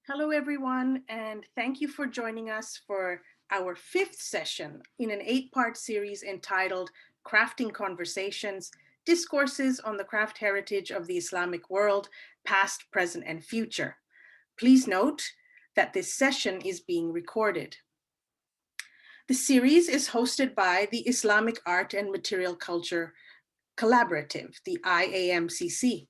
Hello, everyone, and thank you for joining us for our fifth session in an 8-part series entitled Crafting Conversations, Discourses on the Craft Heritage of the Islamic World, Past, Present, and Future. Please note that this session is being recorded. The series is hosted by the Islamic Art and Material Culture Collaborative, the IAMCC,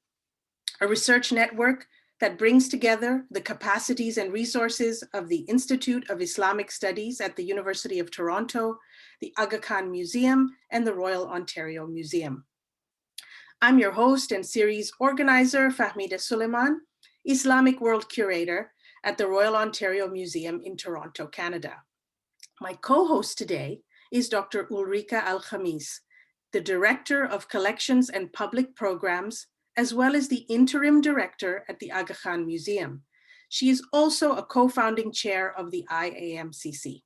a research network that brings together the capacities and resources of the Institute of Islamic Studies at the University of Toronto, the Aga Khan Museum, and the Royal Ontario Museum. I'm your host and series organizer, Fahmida Suleiman, Islamic World Curator at the Royal Ontario Museum in Toronto, Canada. My co-host today is Dr. Ulrika Al-Khamis, the Director of Collections and Public Programs, as well as the interim director at the Aga Khan Museum. She is also a co-founding chair of the IAMCC.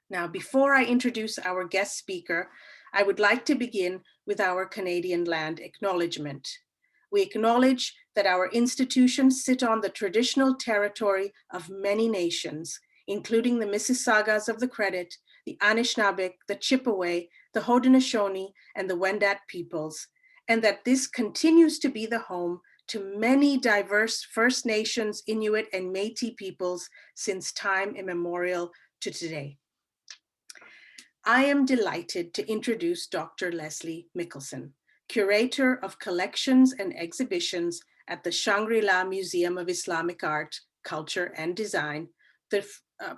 Now, before I introduce our guest speaker, I would like to begin with our Canadian land acknowledgement. We acknowledge that our institutions sit on the traditional territory of many nations, including the Mississaugas of the Credit, the Anishinaabe, the Chippewa, the Haudenosaunee, and the Wendat peoples, and that this continues to be the home to many diverse First Nations, Inuit, and Métis peoples since time immemorial to today. I am delighted to introduce Dr. Leslee Michelsen, Curator of Collections and Exhibitions at the Shangri-La Museum of Islamic Art, Culture, and Design,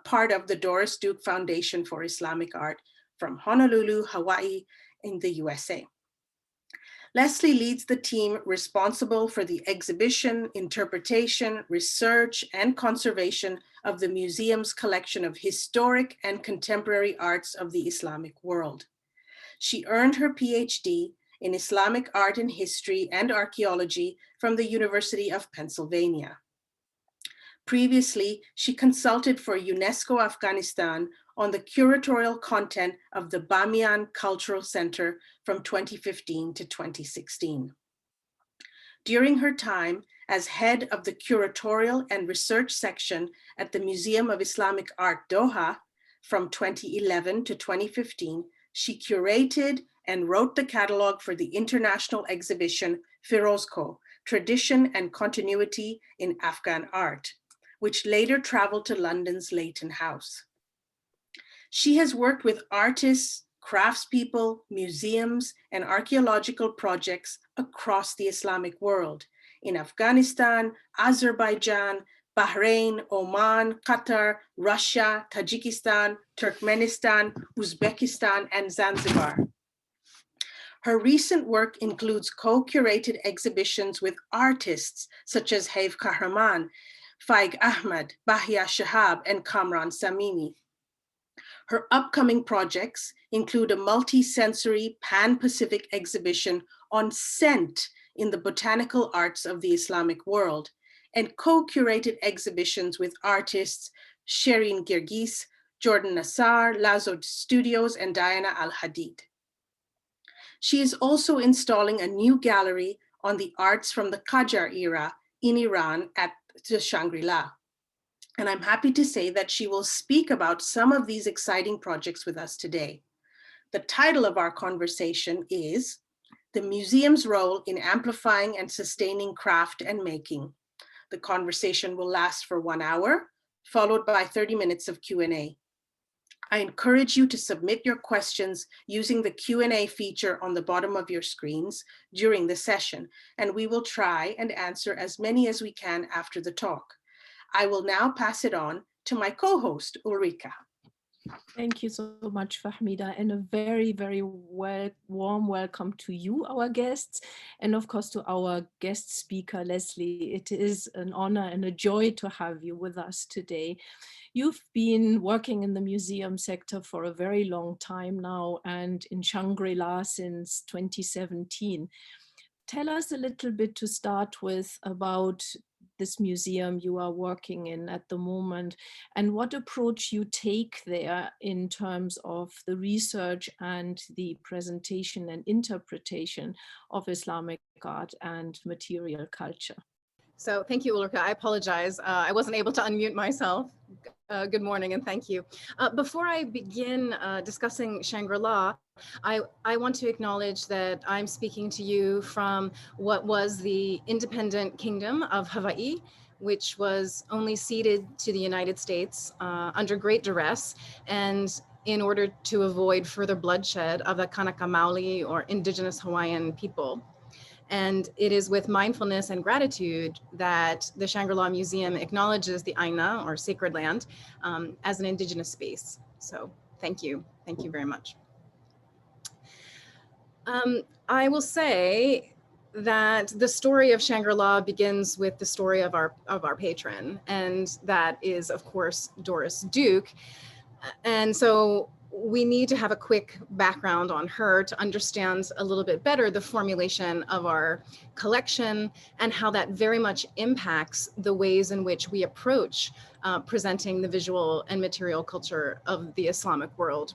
part of the Doris Duke Foundation for Islamic Art from Honolulu, Hawaii, in the USA. Leslee leads the team responsible for the exhibition, interpretation, research, and conservation of the museum's collection of historic and contemporary arts of the Islamic world. She earned her PhD in Islamic art and history and archaeology from the University of Pennsylvania. Previously, she consulted for UNESCO Afghanistan on the curatorial content of the Bamiyan Cultural Center from 2015 to 2016. During her time as head of the Curatorial and Research Section at the Museum of Islamic Art Doha from 2011 to 2015, she curated and wrote the catalog for the international exhibition Ferozkoh, Tradition and Continuity in Afghan Art, which later traveled to London's Leighton House. She has worked with artists, craftspeople, museums, and archaeological projects across the Islamic world in Afghanistan, Azerbaijan, Bahrain, Oman, Qatar, Russia, Tajikistan, Turkmenistan, Uzbekistan, and Zanzibar. Her recent work includes co-curated exhibitions with artists such as Haif Kahraman, Faig Ahmed, Bahia Shahab, and Kamran Samimi. Her upcoming projects include a multi-sensory pan-Pacific exhibition on scent in the botanical arts of the Islamic world, and co-curated exhibitions with artists Shireen Girgis, Jordan Nassar, Lazo Studios, and Diana Al-Hadid. She is also installing a new gallery on the arts from the Qajar era in Iran at the Shangri-La. And I'm happy to say that she will speak about some of these exciting projects with us today. The title of our conversation is The Museum's Role in Amplifying and Sustaining Craft and Making. The conversation will last for 1 hour, followed by 30 minutes of Q&A. I encourage you to submit your questions using the Q&A feature on the bottom of your screens during the session, and we will try and answer as many as we can after the talk. I will now pass it on to my co-host, Ulrika. Thank you so much, Fahmida, and a very, very warm welcome to you, our guests, and of course to our guest speaker, Leslee. It is an honor and a joy to have you with us today. You've been working in the museum sector for a very long time now and in Shangri-La since 2017. Tell us a little bit to start with about this museum you are working in at the moment and what approach you take there in terms of the research and the presentation and interpretation of Islamic art and material culture. So thank you, Ulrika. I apologize. I wasn't able to unmute myself. Good morning and thank you. Before I begin discussing Shangri-La, I want to acknowledge that I'm speaking to you from what was the independent kingdom of Hawaii, which was only ceded to the United States under great duress and in order to avoid further bloodshed of the Kanaka Maoli or indigenous Hawaiian people. And it is with mindfulness and gratitude that the Shangri-La Museum acknowledges the Aina, or sacred land, as an indigenous space. So thank you very much. I will say that the story of Shangri-La begins with the story of our patron, and that is, of course, Doris Duke. And so we need to have a quick background on her to understand a little bit better the formulation of our collection and how that very much impacts the ways in which we approach presenting the visual and material culture of the Islamic world.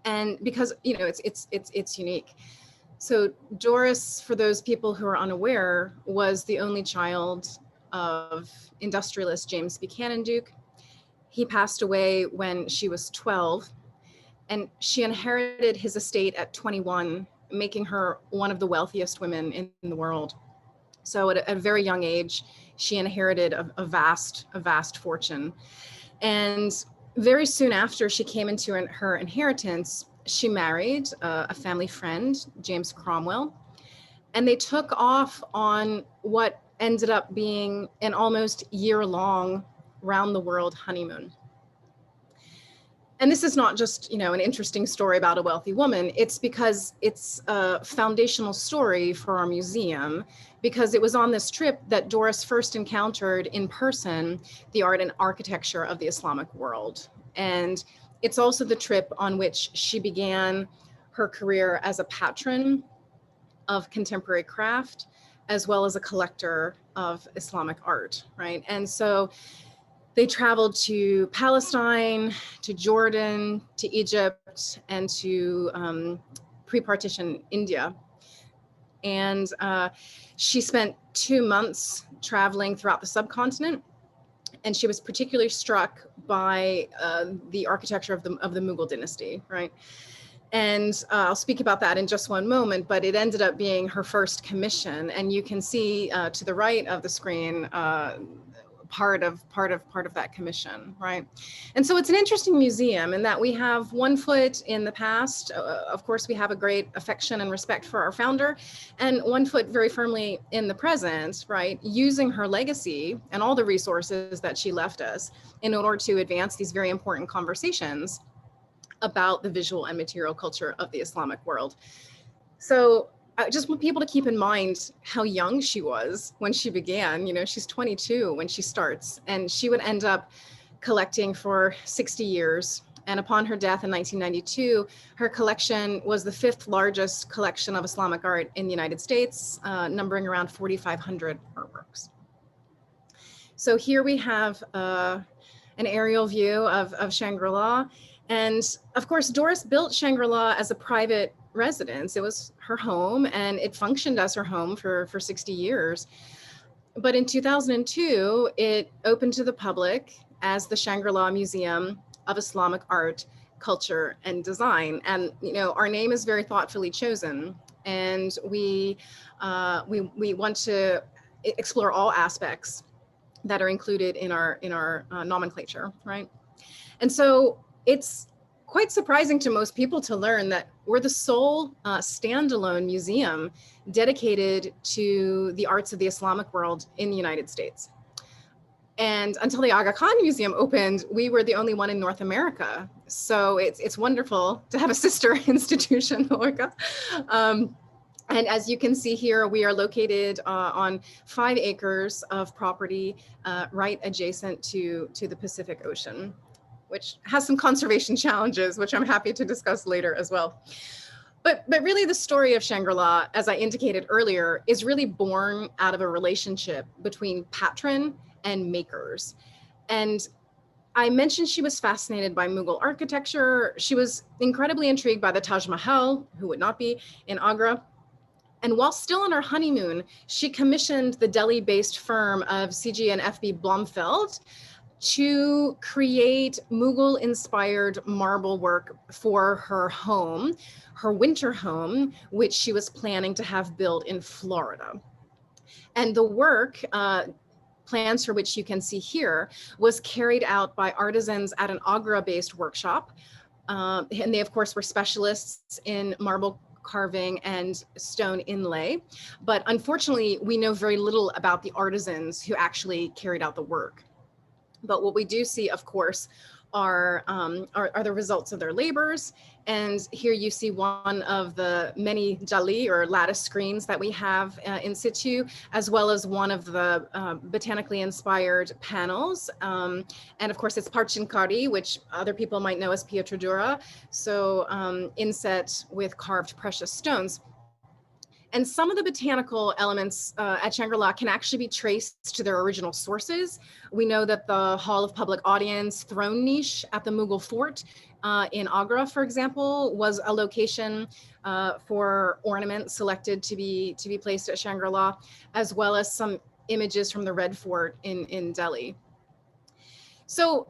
And because, you know, it's unique. So Doris, for those people who are unaware, was the only child of industrialist James Buchanan Duke. He passed away when she was 12, and she inherited his estate at 21, making her one of the wealthiest women in the world. So at a very young age, she inherited a vast fortune. And very soon after she came into her inheritance, she married a family friend, James Cromwell, and they took off on what ended up being an almost year-long round-the-world honeymoon. And this is not just, you know, an interesting story about a wealthy woman. It's because it's a foundational story for our museum, because it was on this trip that Doris first encountered in person the art and architecture of the Islamic world. And it's also the trip on which she began her career as a patron of contemporary craft, as well as a collector of Islamic art, right? And so they traveled to Palestine, to Jordan, to Egypt, and to pre-partition India. And she spent 2 months traveling throughout the subcontinent. And she was particularly struck by the architecture of the Mughal dynasty, right? And I'll speak about that in just one moment, but it ended up being her first commission. And you can see to the right of the screen, part of that commission, right? And so it's an interesting museum in that we have one foot in the past. Of course, we have a great affection and respect for our founder, and one foot very firmly in the present, right? Using her legacy and all the resources that she left us in order to advance these very important conversations about the visual and material culture of the Islamic world. So I just want people to keep in mind how young she was when she began. You know, she's 22 when she starts, and she would end up collecting for 60 years. And upon her death in 1992, her collection was the 5th largest collection of Islamic art in the United States, numbering around 4,500 artworks. So here we have an aerial view of Shangri-La. And of course, Doris built Shangri-La as a private residence. It was her home, and it functioned as her home for 60 years. But in 2002, it opened to the public as the Shangri-La Museum of Islamic Art, Culture, and Design. And you know, our name is very thoughtfully chosen, and we want to explore all aspects that are included in our nomenclature, right? And so it's quite surprising to most people to learn that we're the sole standalone museum dedicated to the arts of the Islamic world in the United States. And until the Aga Khan Museum opened, we were the only one in North America. So it's wonderful to have a sister institution, Ulrika. And as you can see here, we are located on 5 acres of property right adjacent to the Pacific Ocean, which has some conservation challenges, which I'm happy to discuss later as well. But really the story of Shangri-La, as I indicated earlier, is really born out of a relationship between patron and makers. And I mentioned she was fascinated by Mughal architecture. She was incredibly intrigued by the Taj Mahal, who would not be, in Agra. And while still on her honeymoon, she commissioned the Delhi-based firm of C.G. and F.B. Blomfeld to create Mughal-inspired marble work for her home, her winter home, which she was planning to have built in Florida. And the work, plans for which you can see here, was carried out by artisans at an Agra-based workshop. And they, of course, were specialists in marble carving and stone inlay. But unfortunately, we know very little about the artisans who actually carried out the work. But what we do see, of course, are the results of their labors. And here you see one of the many jali, or lattice screens, that we have in situ, as well as one of the botanically inspired panels. And of course, it's parchinkari, which other people might know as pietradura, so inset with carved precious stones. And some of the botanical elements at Shangri-La can actually be traced to their original sources. We know that the Hall of Public Audience throne niche at the Mughal fort in Agra, for example, was a location for ornament selected to be placed at Shangri-La, as well as some images from the Red Fort in Delhi. So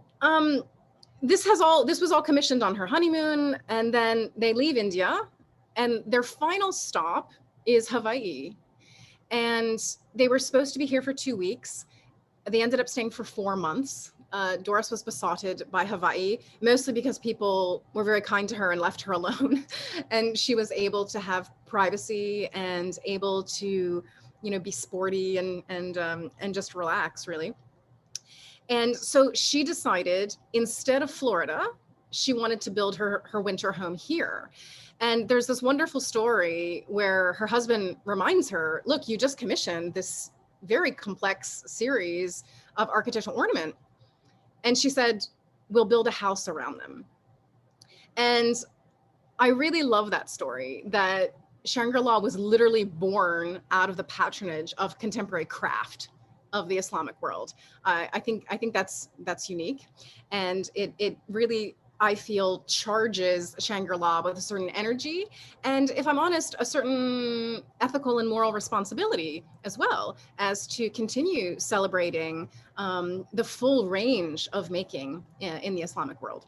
this was all commissioned on her honeymoon, and then they leave India, and their final stop is Hawaii. And they were supposed to be here for 2 weeks. They ended up staying for 4 months. Doris was besotted by Hawaii, mostly because people were very kind to her and left her alone. And she was able to have privacy and able to, be sporty and just relax, really. And so she decided, instead of Florida, she wanted to build her winter home here. And there's this wonderful story where her husband reminds her, look, you just commissioned this very complex series of architectural ornament. And she said, we'll build a house around them. And I really love that story, that Shangri-La was literally born out of the patronage of contemporary craft of the Islamic world. I think that's unique. And it really, I feel, charges Shangri-La with a certain energy, and if I'm honest, a certain ethical and moral responsibility as well, as to continue celebrating the full range of making in the Islamic world.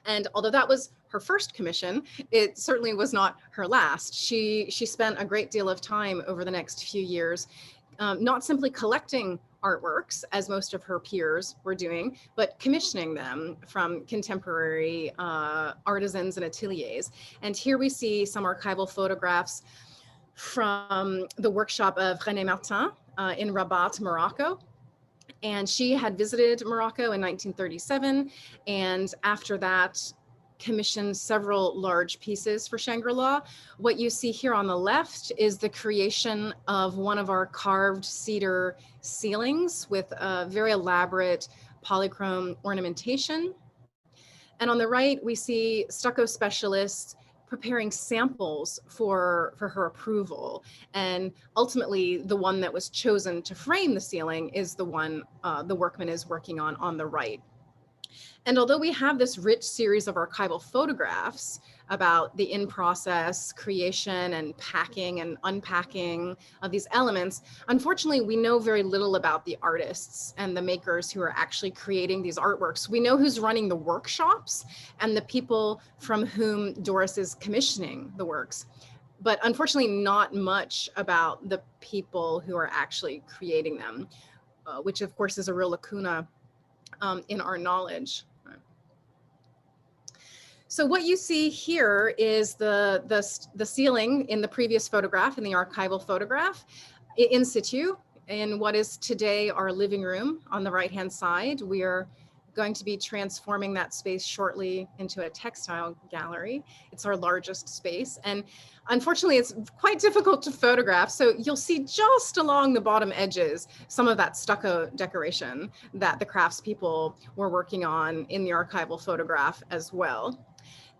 And although that was her first commission, it certainly was not her last. She spent a great deal of time over the next few years, not simply collecting artworks, as most of her peers were doing, but commissioning them from contemporary artisans and ateliers. And here we see some archival photographs from the workshop of René Martin in Rabat, Morocco. And she had visited Morocco in 1937, and after that commissioned several large pieces for Shangri-La. What you see here on the left is the creation of one of our carved cedar ceilings with a very elaborate polychrome ornamentation. And on the right, we see stucco specialists preparing samples for her approval. And ultimately, the one that was chosen to frame the ceiling is the one the workman is working on the right. And although we have this rich series of archival photographs about the in-process creation and packing and unpacking of these elements, unfortunately, we know very little about the artists and the makers who are actually creating these artworks. We know who's running the workshops and the people from whom Doris is commissioning the works, but unfortunately not much about the people who are actually creating them, which of course is a real lacuna in our knowledge. So what you see here is the ceiling in the previous photograph, in the archival photograph, in situ, in what is today our living room on the right-hand side. We are going to be transforming that space shortly into a textile gallery. It's our largest space. And unfortunately, it's quite difficult to photograph. So you'll see just along the bottom edges, some of that stucco decoration that the craftspeople were working on in the archival photograph as well.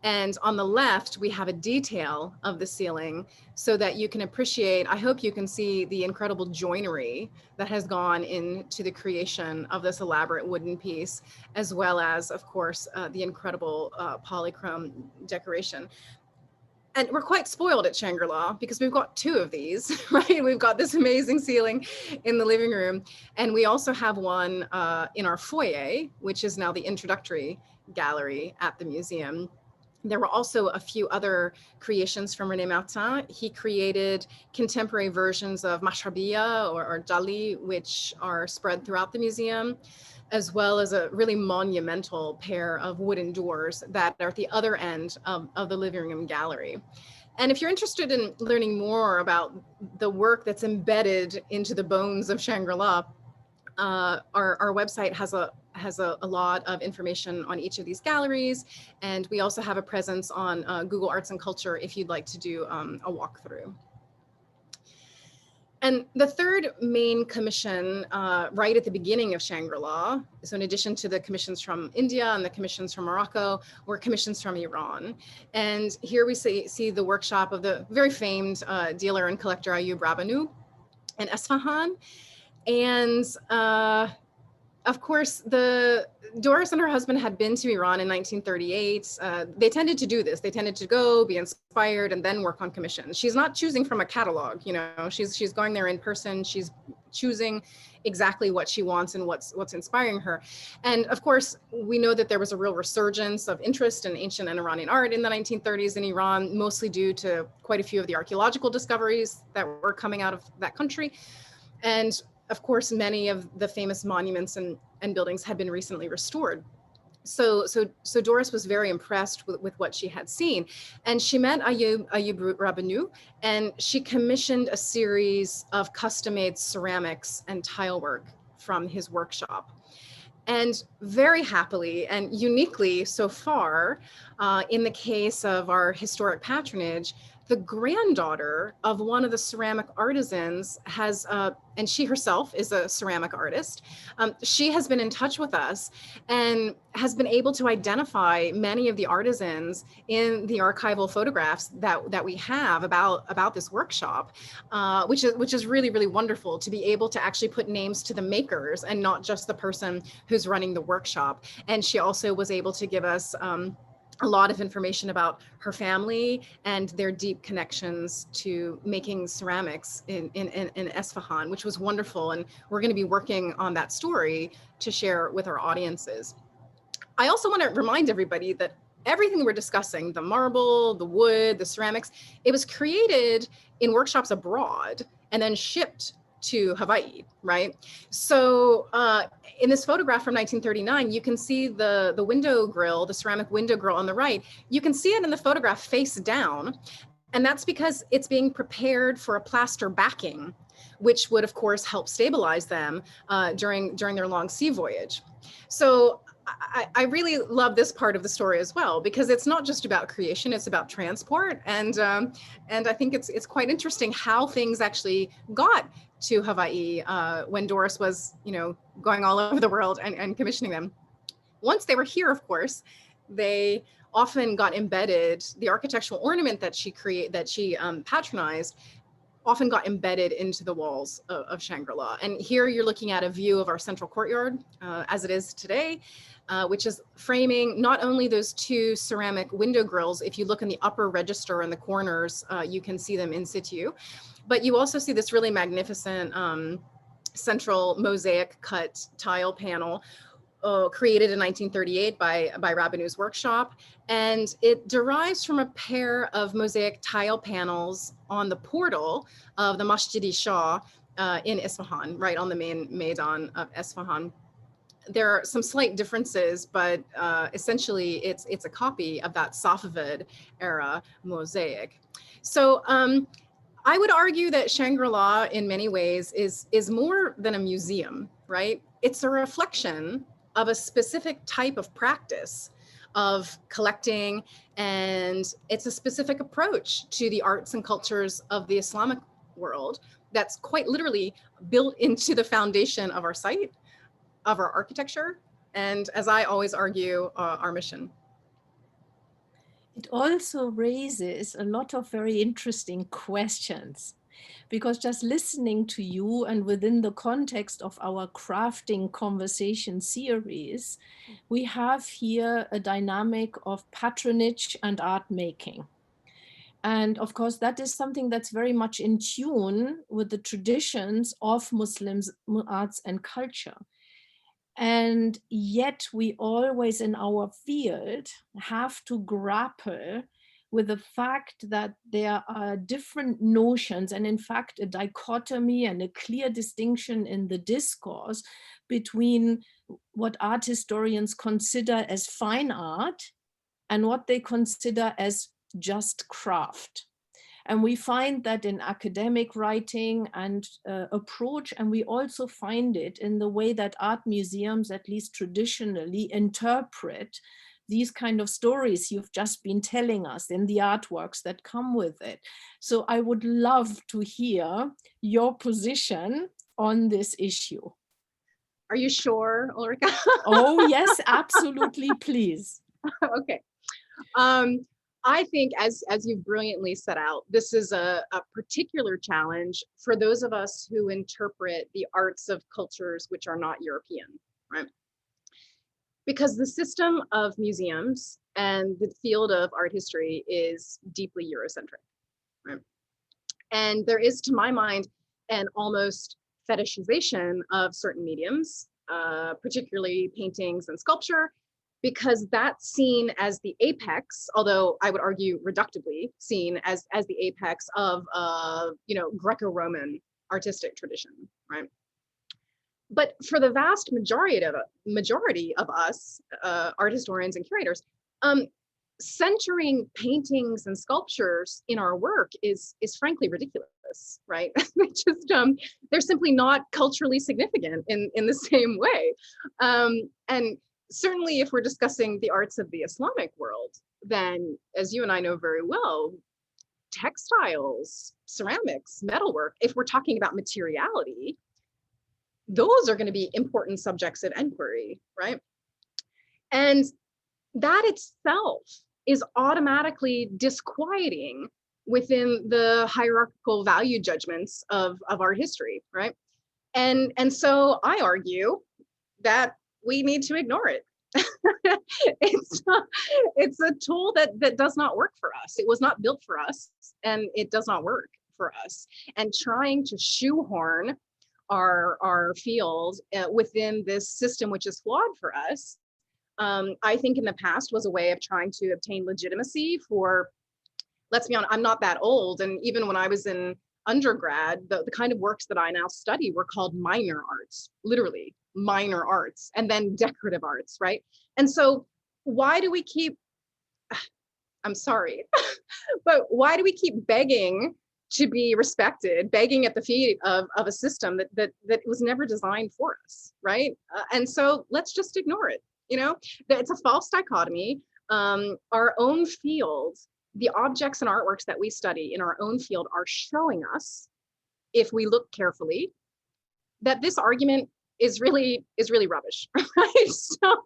And on the left, we have a detail of the ceiling so that you can appreciate, I hope you can see the incredible joinery that has gone into the creation of this elaborate wooden piece, as well as, of course, the incredible polychrome decoration. And we're quite spoiled at Shangri-La because we've got 2 of these, right? We've got this amazing ceiling in the living room. And we also have one in our foyer, which is now the introductory gallery at the museum. There were also a few other creations from René Martin. He created contemporary versions of mashrabiyya or jali, which are spread throughout the museum, as well as a really monumental pair of wooden doors that are at the other end of the living room gallery. And if you're interested in learning more about the work that's embedded into the bones of Shangri-La, our website has a lot of information on each of these galleries. And we also have a presence on Google Arts and Culture if you'd like to do a walkthrough. And the third main commission right at the beginning of Shangri-La, so in addition to the commissions from India and the commissions from Morocco, were commissions from Iran. And here we see the workshop of the very famed dealer and collector Ayub Rabanu in Esfahan. And of course, Doris and her husband had been to Iran in 1938. They tended to do this. They tended to go, be inspired, and then work on commissions. She's not choosing from a catalog, you know, she's going there in person. She's choosing exactly what she wants and what's inspiring her. And of course, we know that there was a real resurgence of interest in ancient and Iranian art in the 1930s in Iran, mostly due to quite a few of the archaeological discoveries that were coming out of that country. And of course, many of the famous monuments and buildings had been recently restored. So Doris was very impressed with what she had seen. And she met Ayub Rabanu, and she commissioned a series of custom-made ceramics and tile work from his workshop. And very happily and uniquely so far, in the case of our historic patronage, the granddaughter of one of the ceramic artisans has, and she herself is a ceramic artist, she has been in touch with us and has been able to identify many of the artisans in the archival photographs that we have about this workshop, which is really, really wonderful to be able to actually put names to the makers and not just the person who's running the workshop. And she also was able to give us a lot of information about her family and their deep connections to making ceramics in Esfahan, which was wonderful. And we're going to be working on that story to share with our audiences. I also want to remind everybody that everything we're discussing, the marble, the wood, the ceramics, it was created in workshops abroad and then shipped to Hawaii, right? So in this photograph from 1939, you can see the window grill, the ceramic window grill on the right. You can see it in the photograph face down, and that's because it's being prepared for a plaster backing, which would of course help stabilize them during their long sea voyage. So I really love this part of the story as well, because it's not just about creation, it's about transport. And I think it's quite interesting how things actually got to Hawaii when Doris was, you know, going all over the world and commissioning them. Once they were here, of course, they often got embedded, the architectural ornament that she patronized often got embedded into the walls of Shangri-La. And here you're looking at a view of our central courtyard as it is today, which is framing not only those 2 ceramic window grills. If you look in the upper register in the corners, you can see them in situ, but you also see this really magnificent central mosaic cut tile panel created in 1938 by Rabanu's workshop. And it derives from a pair of mosaic tile panels on the portal of the Masjid-i-Shah in Isfahan, right on the main Maidan of Isfahan. There are some slight differences, but essentially it's a copy of that Safavid era mosaic. So I would argue that Shangri-La in many ways is more than a museum, right? It's a reflection of a specific type of practice of collecting, and it's a specific approach to the arts and cultures of the Islamic world that's quite literally built into the foundation of our site, of our architecture, and as I always argue, our mission. It also raises a lot of very interesting questions, because just listening to you and within the context of our crafting conversation series, we have here a dynamic of patronage and art making. And of course, that is something that's very much in tune with the traditions of Muslims, arts and culture. And yet we always in our field have to grapple with the fact that there are different notions, and in fact a dichotomy and a clear distinction in the discourse between what art historians consider as fine art and what they consider as just craft. And we find that in academic writing and approach, and we also find it in the way that art museums, at least traditionally, interpret these kind of stories you've just been telling us in the artworks that come with it. So I would love to hear your position on this issue. Are you sure, Ulrika? Oh, yes, absolutely, please. Okay. I think, as you've brilliantly set out, this is a particular challenge for those of us who interpret the arts of cultures which are not European, right? Because the system of museums and the field of art history is deeply Eurocentric, right? And there is, to my mind, an almost fetishization of certain mediums, particularly paintings and sculpture, because that's seen as the apex, although I would argue reductively seen as the apex of Greco-Roman artistic tradition, right? But for the vast majority of us, art historians and curators, centering paintings and sculptures in our work is frankly ridiculous, right? They're simply not culturally significant in the same way, and certainly if we're discussing the arts of the Islamic world, then as you and I know very well, textiles, ceramics, metalwork, if we're talking about materiality, those are going to be important subjects of inquiry, right? And that itself is automatically disquieting within the hierarchical value judgments of art history, right? And so I argue that we need to ignore it. It's a tool that does not work for us. It was not built for us, and it does not work for us. And trying to shoehorn our field within this system, which is flawed for us, I think in the past was a way of trying to obtain legitimacy for, let's be honest, I'm not that old. And even when I was in undergrad, the kind of works that I now study were called minor arts, literally minor arts, and then decorative arts, right? And so why do we keep, I'm sorry, but why do we keep begging to be respected, begging at the feet of a system that was never designed for us, right? And so let's just ignore it. It's a false dichotomy. Our own field, the objects and artworks that we study in our own field are showing us, if we look carefully, that this argument is really rubbish, right? So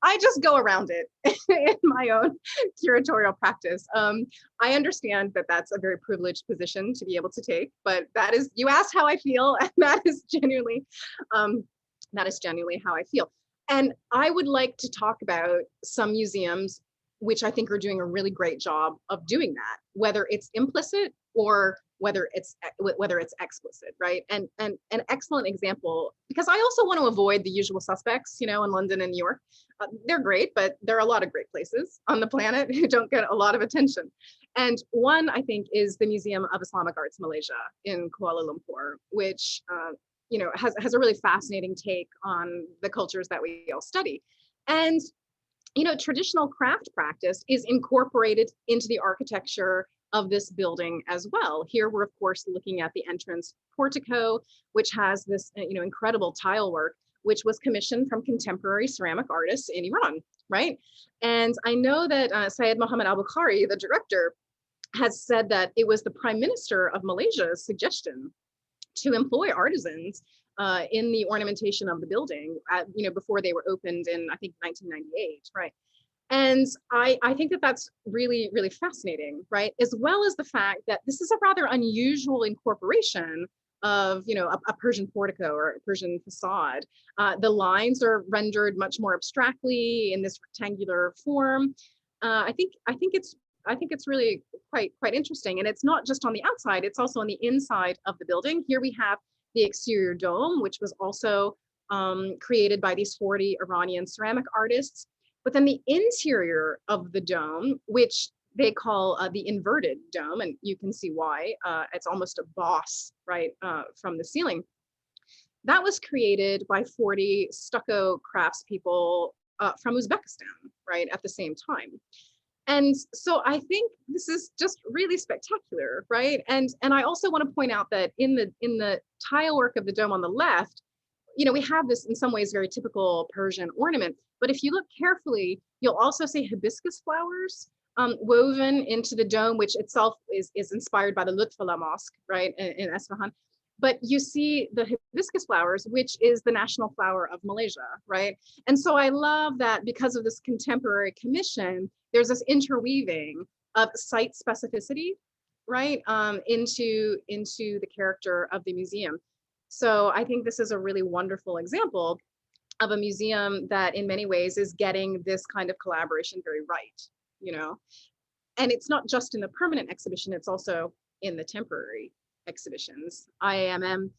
I just go around it in my own curatorial practice. I understand that that's a very privileged position to be able to take, but that is, you asked how I feel, and that is genuinely how I feel. And I would like to talk about some museums which I think are doing a really great job of doing that, whether it's implicit or whether it's explicit, right? And an excellent example, because I also want to avoid the usual suspects, in London and New York. They're great, but there are a lot of great places on the planet who don't get a lot of attention. And one, I think, is the Museum of Islamic Arts Malaysia in Kuala Lumpur, which has a really fascinating take on the cultures that we all study. And traditional craft practice is incorporated into the architecture of this building as well. Here we're of course looking at the entrance portico, which has this incredible tile work, which was commissioned from contemporary ceramic artists in Iran, right? And I know that Syed Mohammed al-Bukhari, the director, has said that it was the Prime Minister of Malaysia's suggestion to employ artisans in the ornamentation of the building, before they were opened in, I think, 1998, right? And I think that that's really, really fascinating, right? As well as the fact that this is a rather unusual incorporation of, a Persian portico or a Persian facade. The lines are rendered much more abstractly in this rectangular form. I think it's it's really quite interesting. And it's not just on the outside, it's also on the inside of the building. Here we have the exterior dome, which was also created by these 40 Iranian ceramic artists. But then the interior of the dome, which they call the inverted dome, and you can see why, it's almost a boss, right, from the ceiling. That was created by 40 stucco craftspeople from Uzbekistan, right, at the same time. And so I think this is just really spectacular, right? And I also want to point out that in the tile work of the dome on the left, we have this in some ways very typical Persian ornament, but if you look carefully, you'll also see hibiscus flowers woven into the dome, which itself is inspired by the Lutfullah Mosque, right, in Isfahan. But you see the hibiscus flowers, which is the national flower of Malaysia, right? And so I love that because of this contemporary commission, there's this interweaving of site specificity, right, into the character of the museum. So I think this is a really wonderful example of a museum that in many ways is getting this kind of collaboration very right, And it's not just in the permanent exhibition, it's also in the temporary exhibitions. IAMM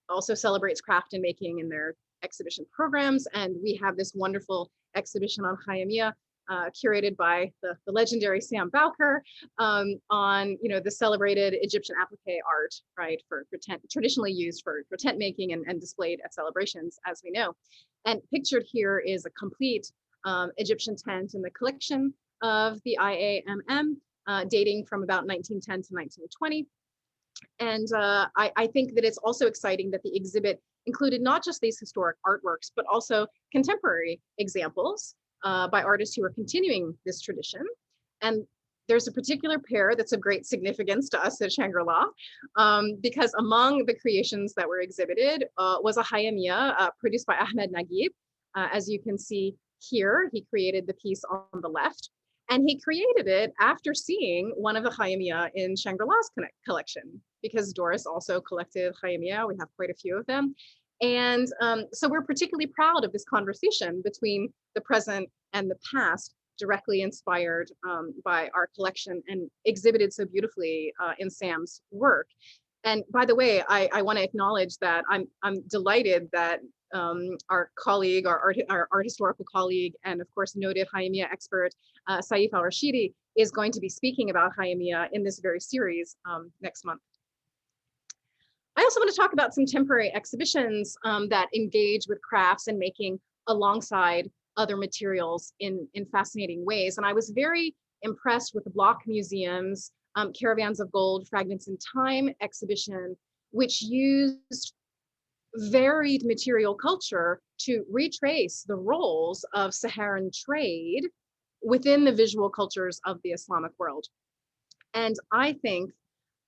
also celebrates craft and making in their exhibition programs, and we have this wonderful exhibition on Khayyamiyya, curated by the legendary Sam Bowker, on the celebrated Egyptian applique art, right, for tent, traditionally used for tent making and displayed at celebrations, as we know. And pictured here is a complete Egyptian tent in the collection of the IAMM, dating from about 1910 to 1920. And I think that it's also exciting that the exhibit included not just these historic artworks, but also contemporary examples by artists who are continuing this tradition. And there's a particular pair that's of great significance to us at Shangri-La, because among the creations that were exhibited was a Khayyamiyya produced by Ahmed Naguib. As you can see here, he created the piece on the left. And he created it after seeing one of the Khayyamiyya in Shangri-La's collection, because Doris also collected Khayyamiyya. We have quite a few of them. And so we're particularly proud of this conversation between the present and the past, directly inspired by our collection and exhibited so beautifully in Sam's work. And by the way, I want to acknowledge that I'm delighted that our colleague, our art historical colleague, and of course noted Khayyamiyya expert, Saif al-Rashidi, is going to be speaking about Khayyamiyya in this very series next month. I also want to talk about some temporary exhibitions that engage with crafts and making alongside other materials in fascinating ways. And I was very impressed with the Block Museum's Caravans of Gold, Fragments in Time exhibition, which used varied material culture to retrace the roles of Saharan trade within the visual cultures of the Islamic world. And I think,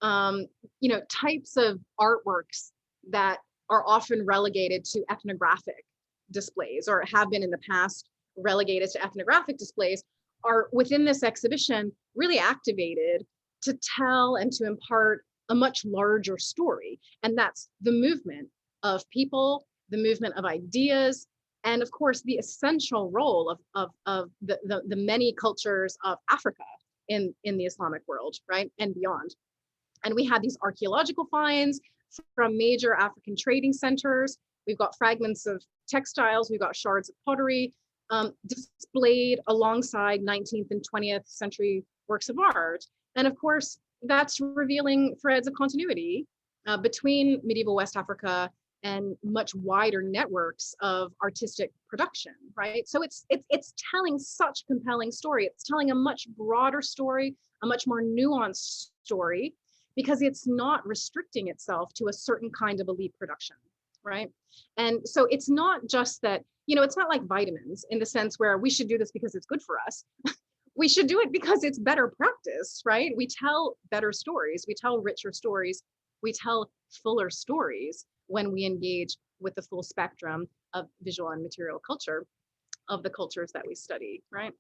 types of artworks that are often relegated to ethnographic displays, or have been in the past relegated to ethnographic displays, are within this exhibition really activated to tell and to impart a much larger story. And that's the movement of people, the movement of ideas, and of course the essential role of the many cultures of Africa in the Islamic world, right, and beyond. And we have these archaeological finds from major African trading centers. We've got fragments of textiles, we've got shards of pottery, displayed alongside 19th and 20th century works of art. And of course, that's revealing threads of continuity between medieval West Africa and much wider networks of artistic production, right? So it's telling such a compelling story. It's telling a much broader story, a much more nuanced story, because it's not restricting itself to a certain kind of elite production, right? And so it's not just that, it's not like vitamins in the sense where we should do this because it's good for us. We should do it because it's better practice, right? We tell better stories, we tell richer stories, we tell fuller stories when we engage with the full spectrum of visual and material culture of the cultures that we study, right?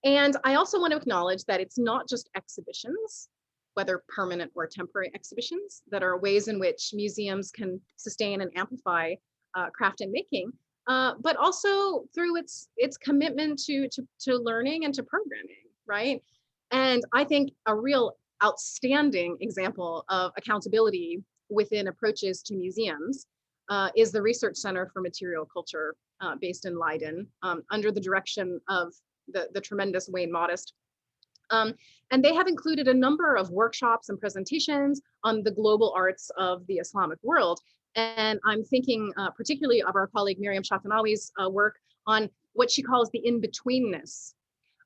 And I also want to acknowledge that it's not just exhibitions, whether permanent or temporary exhibitions, that are ways in which museums can sustain and amplify craft and making, but also through its commitment to learning and to programming, right? And I think a real outstanding example of accountability within approaches to museums is the Research Center for Material Culture based in Leiden, under the direction of the tremendous Wayne Modest. And they have included a number of workshops and presentations on the global arts of the Islamic world. And I'm thinking particularly of our colleague Miriam Shatanawi's work on what she calls the in-betweenness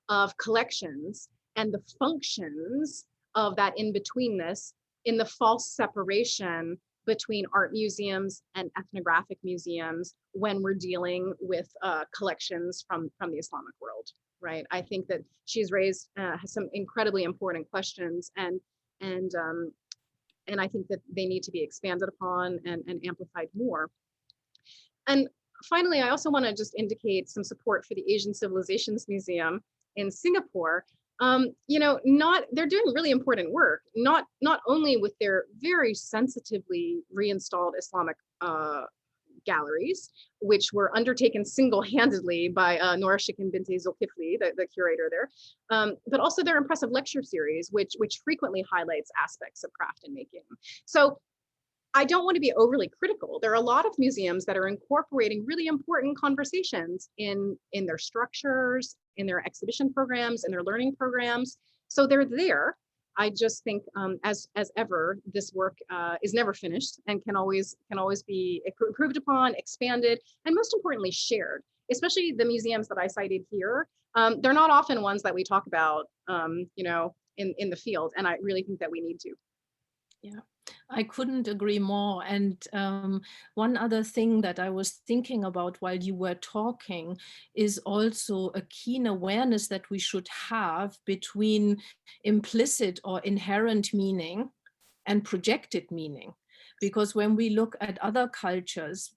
of collections and the functions of that in-betweenness in the false separation between art museums and ethnographic museums when we're dealing with collections from the Islamic world, right? I think that she's raised some incredibly important questions, and I think that they need to be expanded upon and amplified more. And finally, I also want to just indicate some support for the Asian Civilizations Museum in Singapore. You know, they're doing really important work, not only with their very sensitively reinstalled Islamic galleries, which were undertaken single-handedly by Nora Shikin Binti Zulkifli, the curator there, but also their impressive lecture series, which frequently highlights aspects of craft and making. So I don't want to be overly critical. There are a lot of museums that are incorporating really important conversations in their structures, in their exhibition programs, in their learning programs. So they're there. I just think, as ever, this work is never finished and can always be improved upon, expanded, and most importantly, shared. Especially the museums that I cited here. They're not often ones that we talk about, you know, in the field, and I really think that we need to. Yeah, I couldn't agree more. And one other thing that I was thinking about while you were talking is also a keen awareness that we should have between implicit or inherent meaning and projected meaning. Because when we look at other cultures,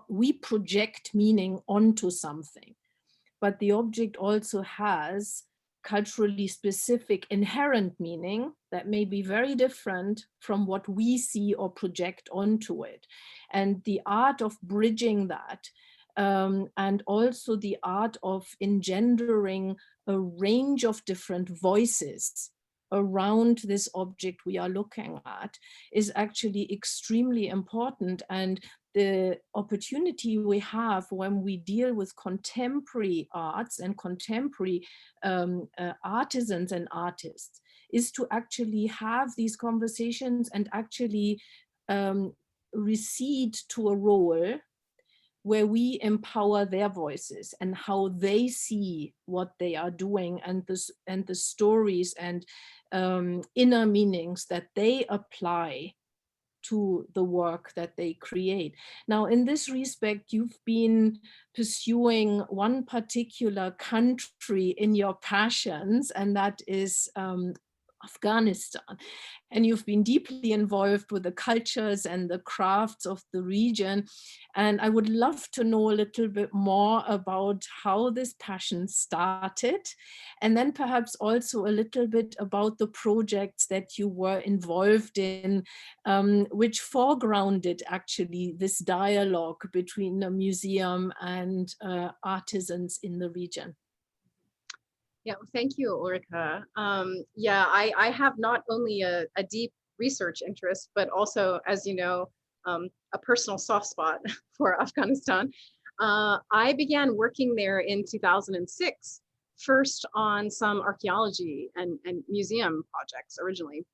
we project meaning onto something, but the object also has culturally specific inherent meaning that may be very different from what we see or project onto it. And the art of bridging that, and also the art of engendering a range of different voices around this object we are looking at, is actually extremely important. And the opportunity we have when we deal with contemporary arts and contemporary artisans and artists is to actually have these conversations and actually recede to a role where we empower their voices and how they see what they are doing, and the stories and inner meanings that they apply to the work that they create. Now, in this respect, you've been pursuing one particular country in your passions, and that is Afghanistan. And you've been deeply involved with the cultures and the crafts of the region. And I would love to know a little bit more about how this passion started, and then perhaps also a little bit about the projects that you were involved in, which foregrounded actually this dialogue between the museum and artisans in the region. Yeah, well, thank you, Ulrika. Yeah, I have not only a deep research interest, but also, as you know, a personal soft spot for Afghanistan. I began working there in 2006, first on some archaeology and museum projects originally.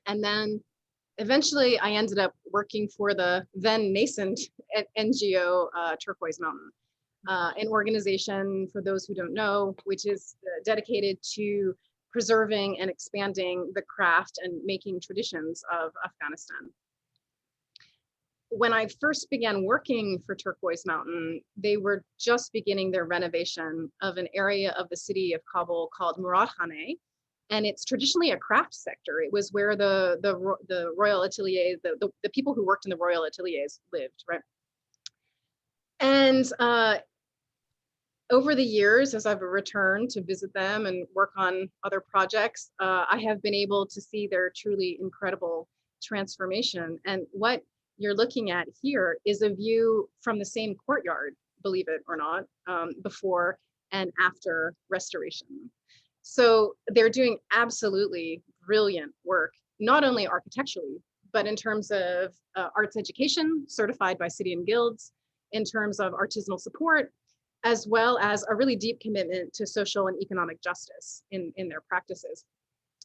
And then eventually I ended up working for the then nascent NGO Turquoise Mountain. An organization, for those who don't know, which is dedicated to preserving and expanding the craft and making traditions of Afghanistan. When I first began working for Turquoise Mountain, they were just beginning their renovation of an area of the city of Kabul called Muradkhane, and it's traditionally a craft sector. It was where the royal ateliers, the people who worked in the royal ateliers lived, right? And over the years, as I've returned to visit them and work on other projects, I have been able to see their truly incredible transformation. And what you're looking at here is a view from the same courtyard, believe it or not, before and after restoration. So they're doing absolutely brilliant work, not only architecturally, but in terms of arts education, certified by city and guilds, in terms of artisanal support, as well as a really deep commitment to social and economic justice in their practices.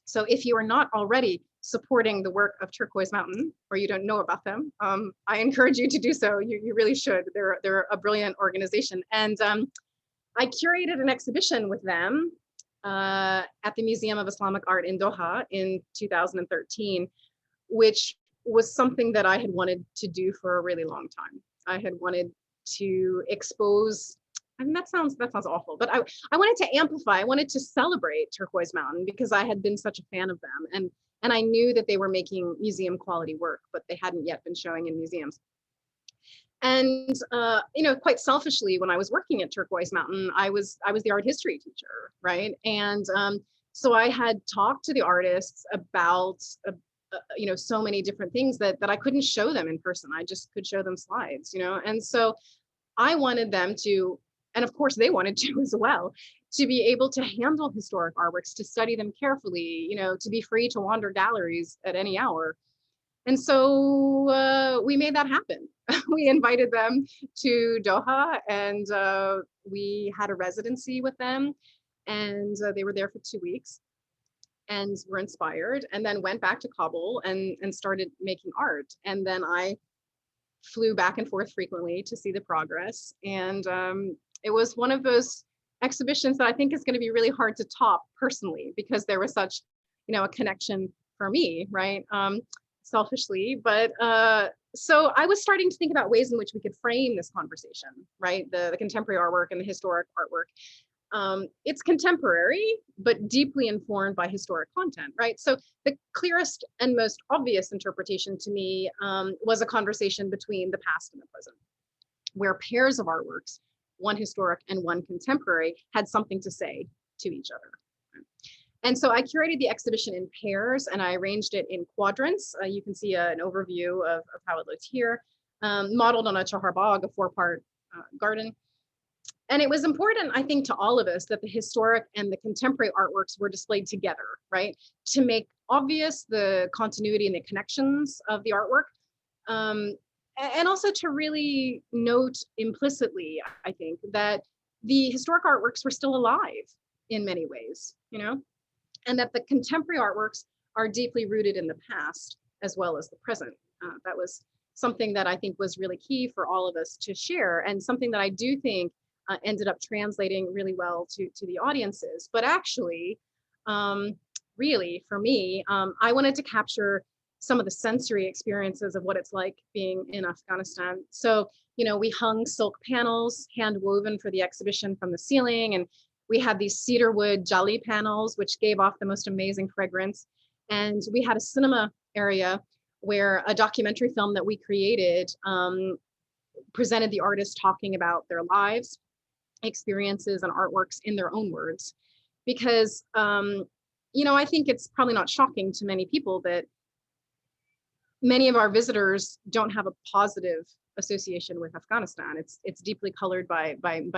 So if you are not already supporting the work of Turquoise Mountain, or you don't know about them, I encourage you to do so. You really should. They're a brilliant organization. And I curated an exhibition with them at the Museum of Islamic Art in Doha in 2013, which was something that I had wanted to do for a really long time. I had wanted to expose, I mean, that sounds awful, but I wanted to amplify, I wanted to celebrate Turquoise Mountain because I had been such a fan of them. And I knew that they were making museum quality work, but they hadn't yet been showing in museums. And you know, quite selfishly, when I was working at Turquoise Mountain, I was the art history teacher, right? And so I had talked to the artists about you know, so many different things that I couldn't show them in person. I just could show them slides, you know. And so I wanted them to, and of course they wanted to as well, to be able to handle historic artworks, to study them carefully, you know, to be free to wander galleries at any hour. And so we made that happen. We invited them to Doha, and we had a residency with them, and they were there for 2 weeks and were inspired, and then went back to Kabul and started making art. And then I flew back and forth frequently to see the progress. And it was one of those exhibitions that I think is going to be really hard to top personally, because there was such, you know, a connection for me, right? Selfishly, but so I was starting to think about ways in which we could frame this conversation, right? The contemporary artwork and the historic artwork. It's contemporary, but deeply informed by historic content, right? So the clearest and most obvious interpretation to me was a conversation between the past and the present, where pairs of artworks, one historic and one contemporary, had something to say to each other. And so I curated the exhibition in pairs, and I arranged it in quadrants. You can see an overview of how it looks here, modeled on a chaharbagh, a 4-part garden. And it was important, I think, to all of us that the historic and the contemporary artworks were displayed together, right? To make obvious the continuity and the connections of the artwork. And also to really note implicitly, I think, that the historic artworks were still alive in many ways, you know, and that the contemporary artworks are deeply rooted in the past as well as the present. That was something that I think was really key for all of us to share, and something that I do think ended up translating really well to the audiences. But actually, really for me, I wanted to capture some of the sensory experiences of what it's like being in Afghanistan. So, you know, we hung silk panels, hand woven for the exhibition from the ceiling, and we had these cedarwood jali panels, which gave off the most amazing fragrance. And we had a cinema area where a documentary film that we created presented the artists talking about their lives, experiences, and artworks in their own words. Because, you know, I think it's probably not shocking to many people that many of our visitors don't have a positive association with Afghanistan. It's deeply colored by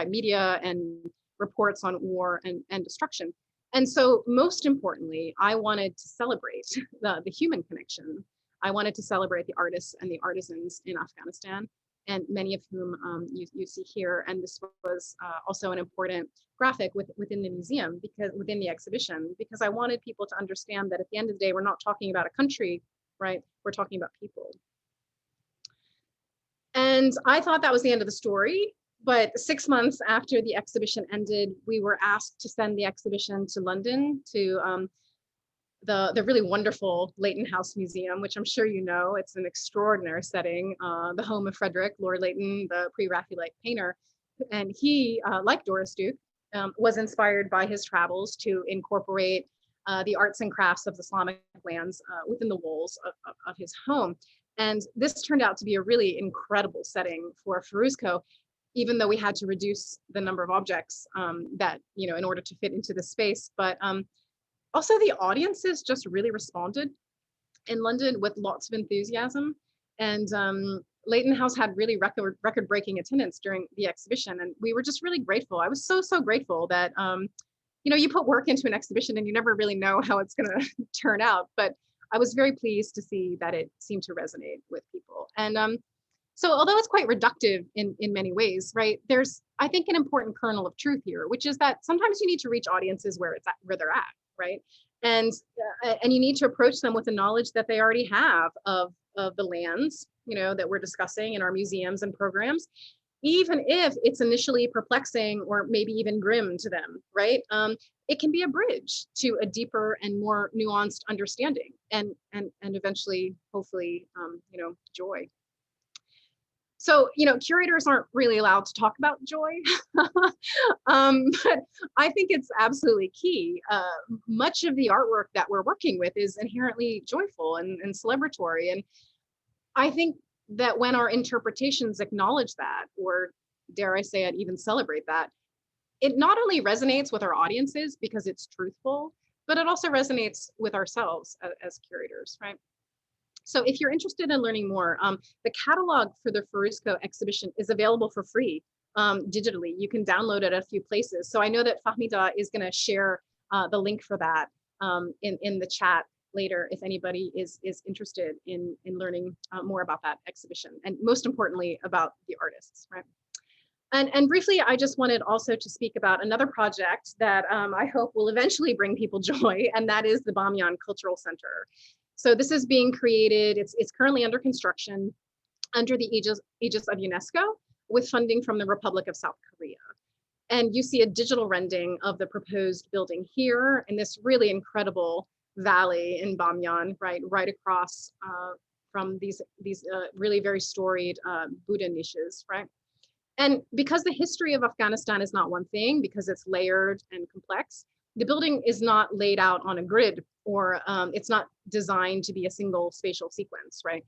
media and reports on war and destruction. And so most importantly, I wanted to celebrate the human connection. I wanted to celebrate the artists and the artisans in Afghanistan, and many of whom you see here. And this was also an important graphic within the museum, because within the exhibition, because I wanted people to understand that at the end of the day, we're not talking about a country, right? We're talking about people. And I thought that was the end of the story. But 6 months after the exhibition ended, we were asked to send the exhibition to London, to the really wonderful Leighton House Museum, which I'm sure you know. It's an extraordinary setting, the home of Frederick, Lord Leighton, the pre-Raphaelite painter. And he, like Doris Duke, was inspired by his travels to incorporate the arts and crafts of the Islamic lands within the walls of his home. And this turned out to be a really incredible setting for Ferozkoh, even though we had to reduce the number of objects that, you know, in order to fit into the space. But also the audiences just really responded in London with lots of enthusiasm. And Leighton House had really record-breaking attendance during the exhibition. And we were just really grateful. I was so grateful that, you put work into an exhibition and you never really know how it's going to turn out. But I was very pleased to see that it seemed to resonate with people. And so although it's quite reductive in many ways, right, there's, I think, an important kernel of truth here, which is that sometimes you need to reach audiences where they're at, right? And you need to approach them with the knowledge that they already have of the lands, that we're discussing in our museums and programs, even if it's initially perplexing or maybe even grim to them, right? It can be a bridge to a deeper and more nuanced understanding, and eventually, hopefully, joy. So, curators aren't really allowed to talk about joy, but I think it's absolutely key. Much of the artwork that we're working with is inherently joyful and celebratory. And I think that when our interpretations acknowledge that, or dare I say it, even celebrate that, it not only resonates with our audiences because it's truthful, but it also resonates with ourselves as curators, right? So if you're interested in learning more, the catalog for the Ferozkoh exhibition is available for free digitally. You can download it at a few places. So I know that Fahmida is going to share the link for that in the chat later if anybody is interested in learning more about that exhibition, and most importantly about the artists, right? And briefly, I just wanted also to speak about another project that I hope will eventually bring people joy, and that is the Bamiyan Cultural Center. So this is being created, it's currently under construction under the aegis of UNESCO with funding from the Republic of South Korea. And you see a digital rendering of the proposed building here in this really incredible valley in Bamiyan, right across from these really very storied Buddha niches, right? And because the history of Afghanistan is not one thing, because it's layered and complex, the building is not laid out on a grid, or it's not designed to be a single spatial sequence, right?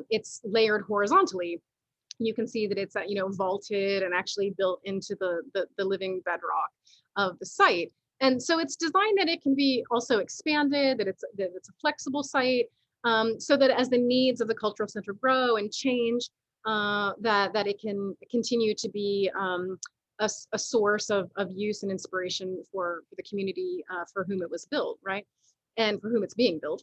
It's layered horizontally. You can see that it's vaulted and actually built into the living bedrock of the site. And so it's designed that it can be also expanded, that it's a flexible site, so that as the needs of the cultural center grow and change, that it can continue to be a source of use and inspiration for the community for whom it was built, right? And for whom it's being built.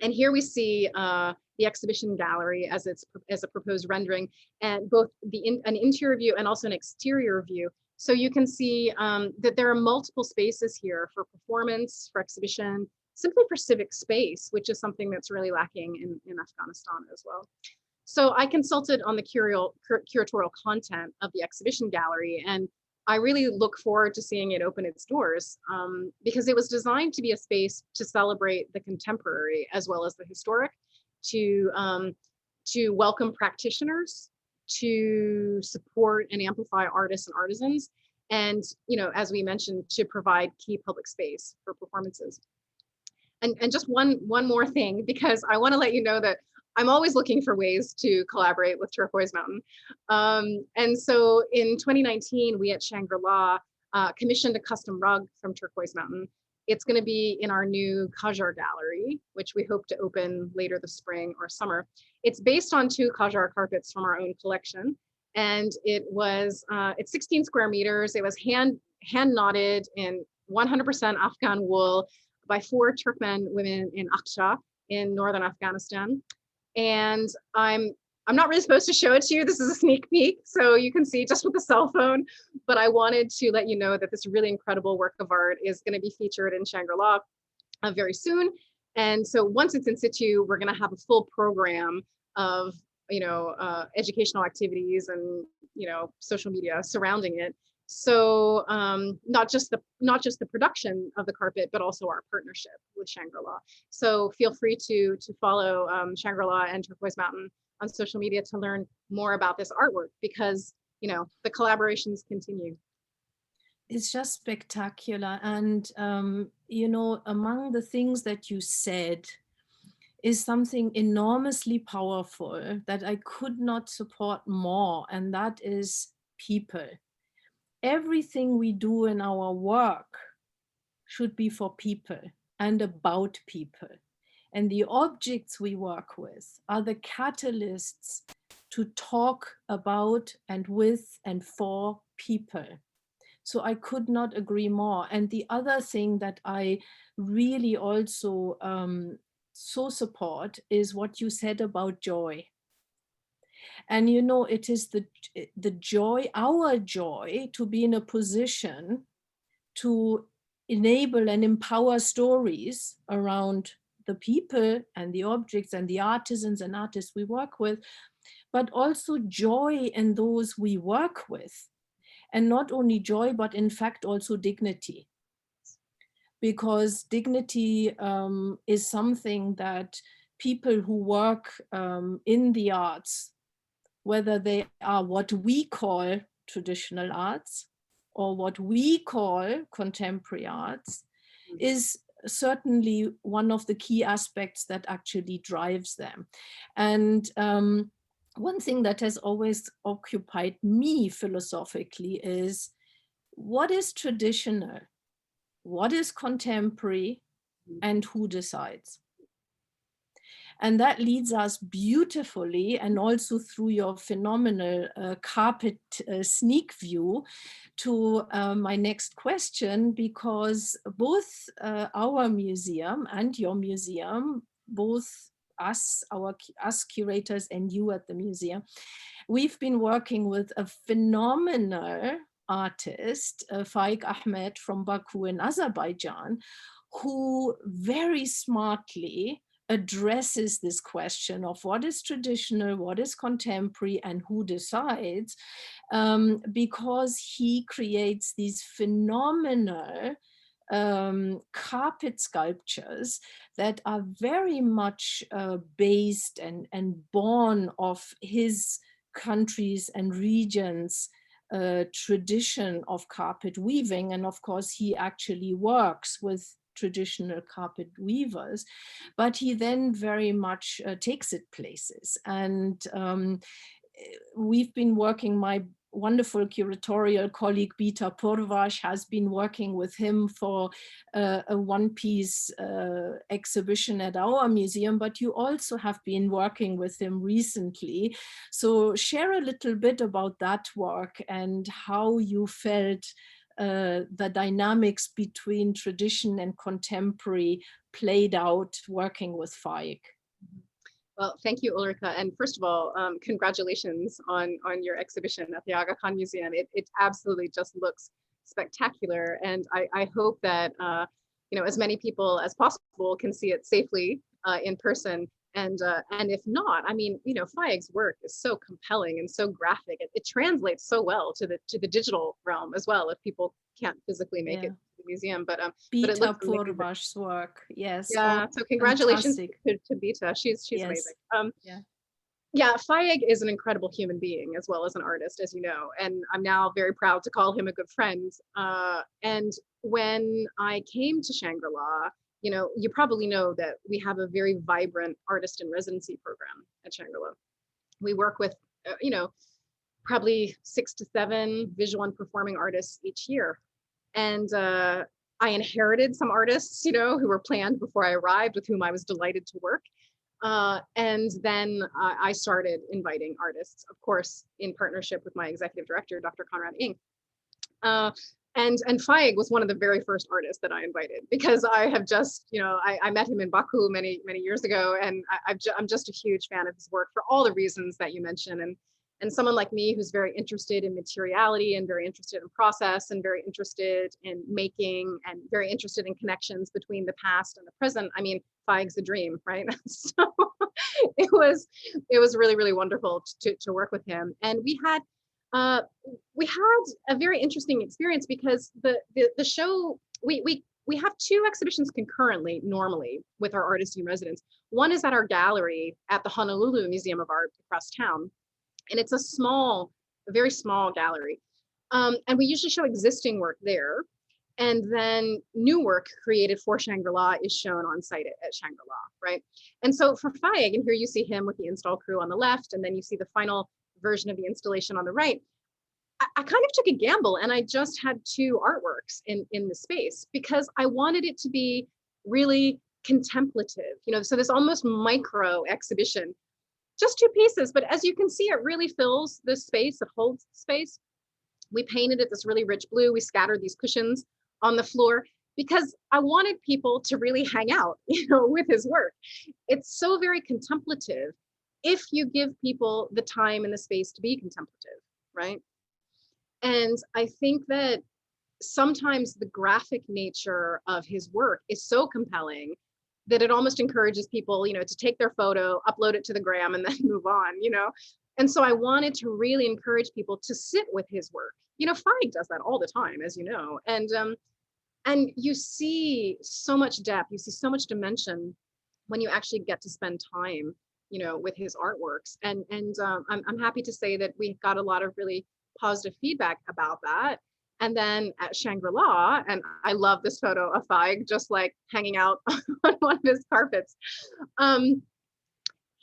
And here we see the exhibition gallery as a proposed rendering, and both an interior view and also an exterior view. So you can see that there are multiple spaces here for performance, for exhibition, simply for civic space, which is something that's really lacking in Afghanistan as well. So I consulted on the curatorial content of the exhibition gallery, and I really look forward to seeing it open its doors because it was designed to be a space to celebrate the contemporary as well as the historic, to welcome practitioners, to support and amplify artists and artisans, and as we mentioned, to provide key public space for performances. And just one more thing, because I want to let you know that I'm always looking for ways to collaborate with Turquoise Mountain. And so in 2019, we at Shangri-La commissioned a custom rug from Turquoise Mountain. It's going to be in our new Qajar gallery, which we hope to open later this spring or summer. It's based on 2 Qajar carpets from our own collection. And it's 16 square meters. It was hand knotted in 100% Afghan wool by 4 Turkmen women in Aqsha in northern Afghanistan. And I'm not really supposed to show it to you. This is a sneak peek, so you can see just with the cell phone, but I wanted to let you know that this really incredible work of art is going to be featured in Shangri-La very soon. And so once it's in situ, we're going to have a full program of educational activities and social media surrounding it. So not just the production of the carpet, but also our partnership with Shangri-La. So feel free to follow Shangri-La and Turquoise Mountain on social media to learn more about this artwork, because the collaborations continue. It's just spectacular. And among the things that you said is something enormously powerful that I could not support more, and that is people. Everything we do in our work should be for people and about people. And the objects we work with are the catalysts to talk about and with and for people. So I could not agree more. And the other thing that I really also so support is what you said about joy. And you know, it is the joy, our joy, to be in a position to enable and empower stories around the people and the objects and the artisans and artists we work with, but also joy in those we work with. And not only joy, but in fact also dignity. Because dignity is something that people who work in the arts, whether they are what we call traditional arts or what we call contemporary arts, is certainly one of the key aspects that actually drives them. And one thing that has always occupied me philosophically is, what is traditional, what is contemporary, and who decides? And that leads us beautifully, and also through your phenomenal carpet sneak view, to my next question, because both our museum and your museum, both us curators and you at the museum, we've been working with a phenomenal artist, Faik Ahmed from Baku in Azerbaijan, who very smartly addresses this question of what is traditional, what is contemporary, and who decides, because he creates these phenomenal carpet sculptures that are very much based and born of his countries and regions tradition of carpet weaving. And of course, he actually works with traditional carpet weavers, but he then very much takes it places. And we've been working, my wonderful curatorial colleague Bita Purvash has been working with him for a one-piece exhibition at our museum, but you also have been working with him recently. So share a little bit about that work and how you felt the dynamics between tradition and contemporary played out working with Faik. Well, thank you, Ulrika. And first of all, congratulations on your exhibition at the Aga Khan Museum. It absolutely just looks spectacular. And I hope that you know, as many people as possible can see it safely in person. And if not, I mean, you know, Faik's work is so compelling and so graphic. It translates so well to the digital realm as well, if people can't physically make it to the museum. But it looks amazing. Purvash's work, yes. Yeah, so congratulations to Bita. She's yes. Amazing. Yeah, Faik is an incredible human being as well as an artist, as you know, and I'm now very proud to call him a good friend. And when I came to Shangri-La, you know, you probably know that we have a very vibrant artist in residency program at Shangri-La. We work with, you know, probably 6 to 7 visual and performing artists each year. And I inherited some artists, you know, who were planned before I arrived, with whom I was delighted to work. And then I started inviting artists, of course, in partnership with my executive director, Dr. Conrad Ng. And Faik was one of the very first artists that I invited, because I have just, you know, I met him in Baku many years ago, and I'm just a huge fan of his work for all the reasons that you mentioned. And someone like me who's very interested in materiality and very interested in process and very interested in making and very interested in connections between the past and the present. I mean, Faik's a dream, right? So it was really, really wonderful to work with him. And we had a very interesting experience, because the show, we have 2 exhibitions concurrently normally with our artists in residence. One is at our gallery at the Honolulu Museum of Art across town. And it's a very small gallery. And we usually show existing work there. And then new work created for Shangri-La is shown on site at Shangri-La, right? And so for Faik, and here you see him with the install crew on the left, and then you see the final version of the installation on the right. I kind of took a gamble, and I just had 2 artworks in the space, because I wanted it to be really contemplative, you know, so this almost micro exhibition. Just 2 pieces, but as you can see, it really fills this space, it holds space. We painted it this really rich blue. We scattered these cushions on the floor because I wanted people to really hang out, with his work. It's so very contemplative if you give people the time and the space to be contemplative, right? And I think that sometimes the graphic nature of his work is so compelling that it almost encourages people, to take their photo, upload it to the gram, and then move on, And so I wanted to really encourage people to sit with his work. Feig does that all the time, as you know. And you see so much depth, you see so much dimension when you actually get to spend time, with his artworks. And I'm happy to say that we got a lot of really positive feedback about that. And then at Shangri-La, and I love this photo of Feig just like hanging out on one of his carpets.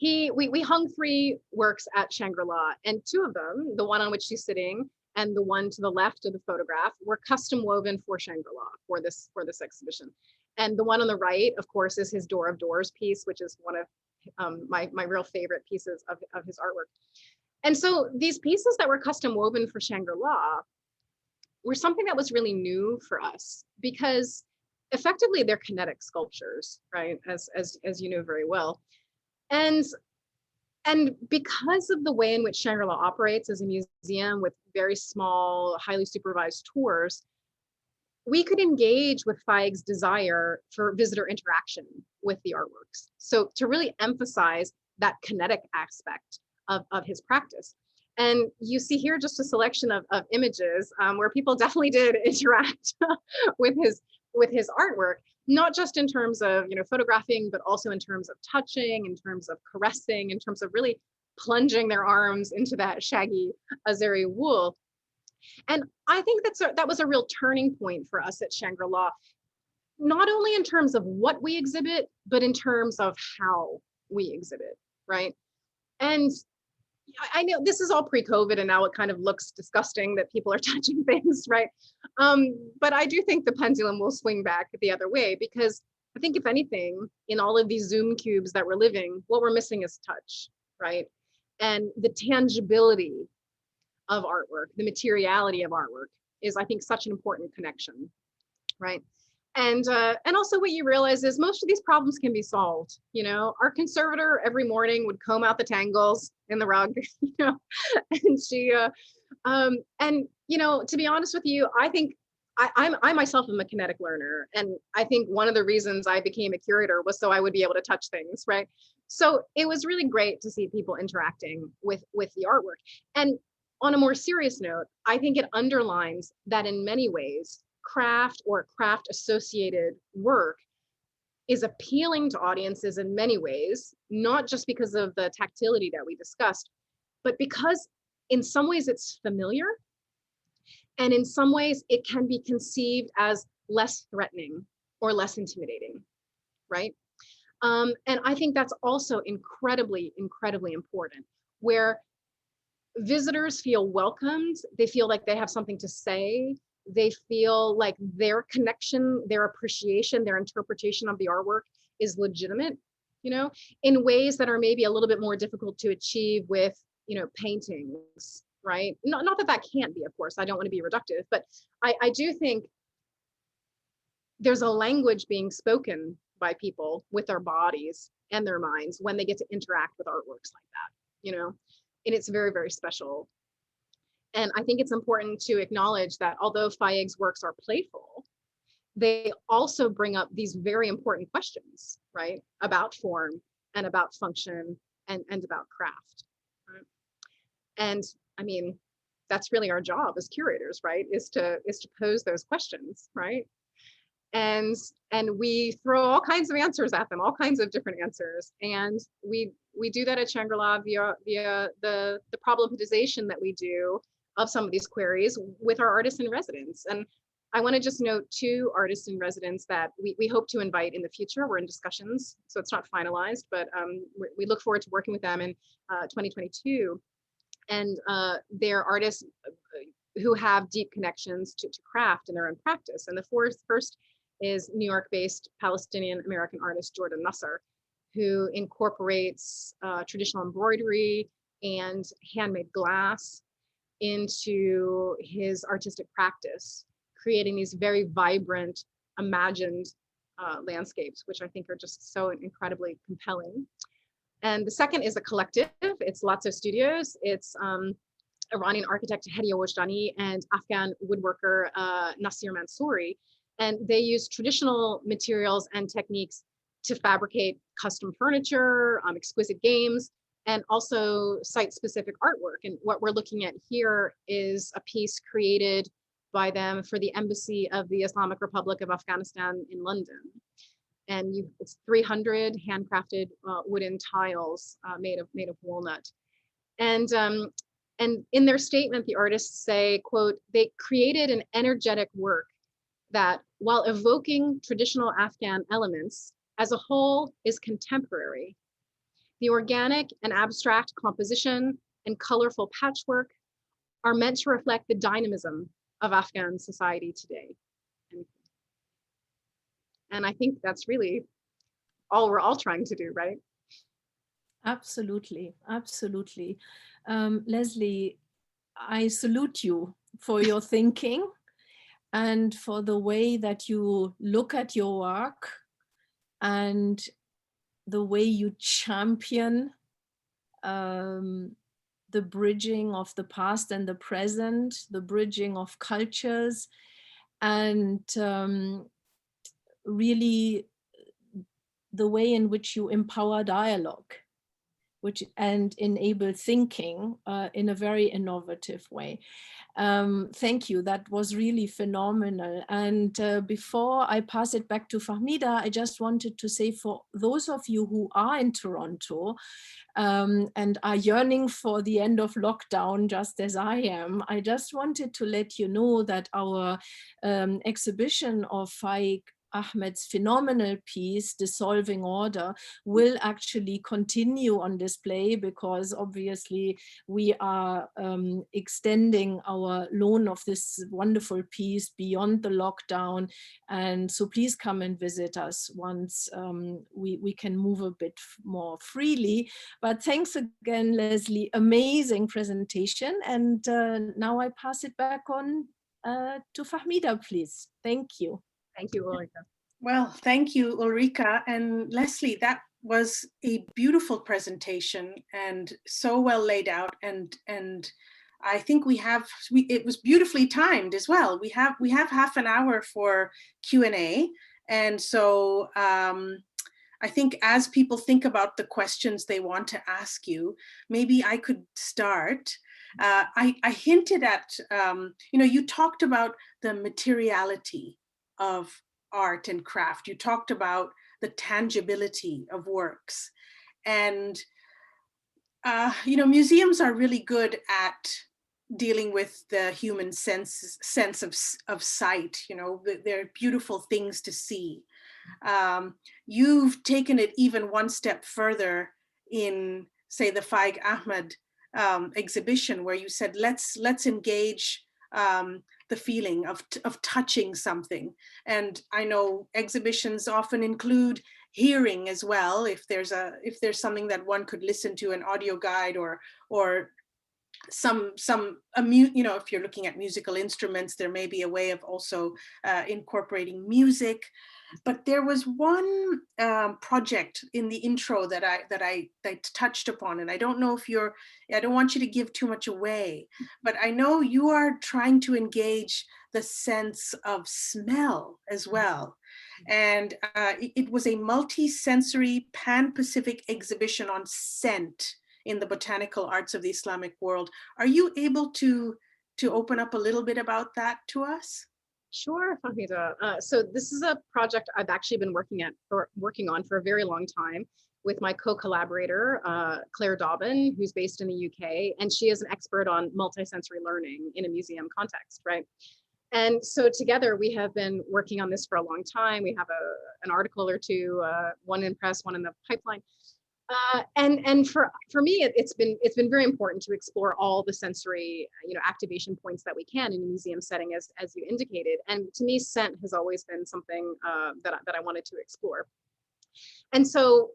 We hung 3 works at Shangri-La, and 2 of them, the one on which she's sitting and the one to the left of the photograph, were custom woven for Shangri-La for this exhibition. And the one on the right, of course, is his Door of Doors piece, which is one of my real favorite pieces of his artwork. And so these pieces that were custom woven for Shangri-La were something that was really new for us, because effectively they're kinetic sculptures, right? As you know very well. And because of the way in which Shangri-La operates as a museum with very small, highly supervised tours, we could engage with Feig's desire for visitor interaction with the artworks. So to really emphasize that kinetic aspect of his practice. And you see here just a selection of images where people definitely did interact with his artwork, not just in terms of photographing, but also in terms of touching, in terms of caressing, in terms of really plunging their arms into that shaggy Azeri wool. And I think that was a real turning point for us at Shangri-La, not only in terms of what we exhibit, but in terms of how we exhibit, right? And I know this is all pre-COVID, and now it kind of looks disgusting that people are touching things, right? But I do think the pendulum will swing back the other way, because I think if anything, in all of these Zoom cubes that we're living, what we're missing is touch, right? And the tangibility of artwork, the materiality of artwork is, I think, such an important connection, right? And also what you realize is most of these problems can be solved. Our conservator every morning would comb out the tangles in the rug, and she, to be honest with you, I think I myself am a kinetic learner. And I think one of the reasons I became a curator was so I would be able to touch things, right? So it was really great to see people interacting with the artwork. And on a more serious note, I think it underlines that in many ways, craft or craft associated work is appealing to audiences in many ways, not just because of the tactility that we discussed, but because in some ways it's familiar, and in some ways it can be conceived as less threatening or less intimidating, right? And I think that's also incredibly, incredibly important, where visitors feel welcomed, they feel like they have something to say, they feel like their connection, their appreciation, their interpretation of the artwork is legitimate, in ways that are maybe a little bit more difficult to achieve with, paintings, right? Not that can't be, of course, I don't want to be reductive, but I do think there's a language being spoken by people with their bodies and their minds when they get to interact with artworks like that, and it's very, very special. And I think it's important to acknowledge that although Feig's works are playful, they also bring up these very important questions, right? About form and about function and about craft. Right? And I mean, that's really our job as curators, right? Is to pose those questions, right? And we throw all kinds of answers at them, all kinds of different answers. And we do that at Shangri-La via the problematization that we do of some of these queries with our artists in residence. And I want to just note 2 artists in residence that we hope to invite in the future. We're in discussions, so it's not finalized, but we look forward to working with them in 2022. And they're artists who have deep connections to craft in their own practice. And the first is New York-based Palestinian American artist Jordan Nasser, who incorporates traditional embroidery and handmade glass into his artistic practice, creating these very vibrant, imagined landscapes, which I think are just so incredibly compelling. And the second is a collective. It's lots of studios. It's Iranian architect Hediye Wajdani and Afghan woodworker Nasir Mansouri. And they use traditional materials and techniques to fabricate custom furniture, exquisite games, and also site-specific artwork. And what we're looking at here is a piece created by them for the Embassy of the Islamic Republic of Afghanistan in London. And it's 300 handcrafted wooden tiles made of walnut. And in their statement, the artists say, quote, they created an energetic work that, while evoking traditional Afghan elements, as a whole is contemporary. The organic and abstract composition and colorful patchwork are meant to reflect the dynamism of Afghan society today. And I think that's really all we're all trying to do, right? Absolutely, absolutely. Leslie, I salute you for your thinking and for the way that you look at your work and the way you champion the bridging of the past and the present, the bridging of cultures, and really the way in which you empower dialogue and enable thinking in a very innovative way. Thank you, that was really phenomenal. And before I pass it back to Fahmida, I just wanted to say, for those of you who are in Toronto and are yearning for the end of lockdown, just as I am, I just wanted to let you know that our exhibition of Faik Ahmed's phenomenal piece, Dissolving Order, will actually continue on display, because obviously we are extending our loan of this wonderful piece beyond the lockdown. And so please come and visit us once we can move a bit more freely. But thanks again, Leslie, amazing presentation. And now I pass it back on to Fahmida, please. Thank you. Thank you, Ulrika. Well, thank you, Ulrika. And Leslie, that was a beautiful presentation and so well laid out. And I think it was beautifully timed as well. We have half an hour for Q&A. And so I think as people think about the questions they want to ask you, maybe I could start. I hinted at, you talked about the materiality of art and craft. You talked about the tangibility of works. And, museums are really good at dealing with the human sense of sight. They're beautiful things to see. You've taken it even one step further in, say, the Faik Ahmed exhibition, where you said, let's engage the feeling of touching something. And I know exhibitions often include hearing as well, if there's something that one could listen to, an audio guide or if you're looking at musical instruments, there may be a way of also incorporating music. But there was one project in the intro that I touched upon, and I don't know if I don't want you to give too much away, but I know you are trying to engage the sense of smell as well. And it was a multi-sensory pan-Pacific exhibition on scent in the botanical arts of the Islamic world. Are you able to open up a little bit about that to us? Sure, Fahmida. So this is a project I've actually been working on for a very long time with my co-collaborator, Claire Dobbin, who's based in the UK, and she is an expert on multisensory learning in a museum context, right? And so together we have been working on this for a long time. We have an article or two, one in press, one in the pipeline. And for me, it's been very important to explore all the sensory, activation points that we can in a museum setting, as you indicated. And to me, scent has always been something that I wanted to explore. And so,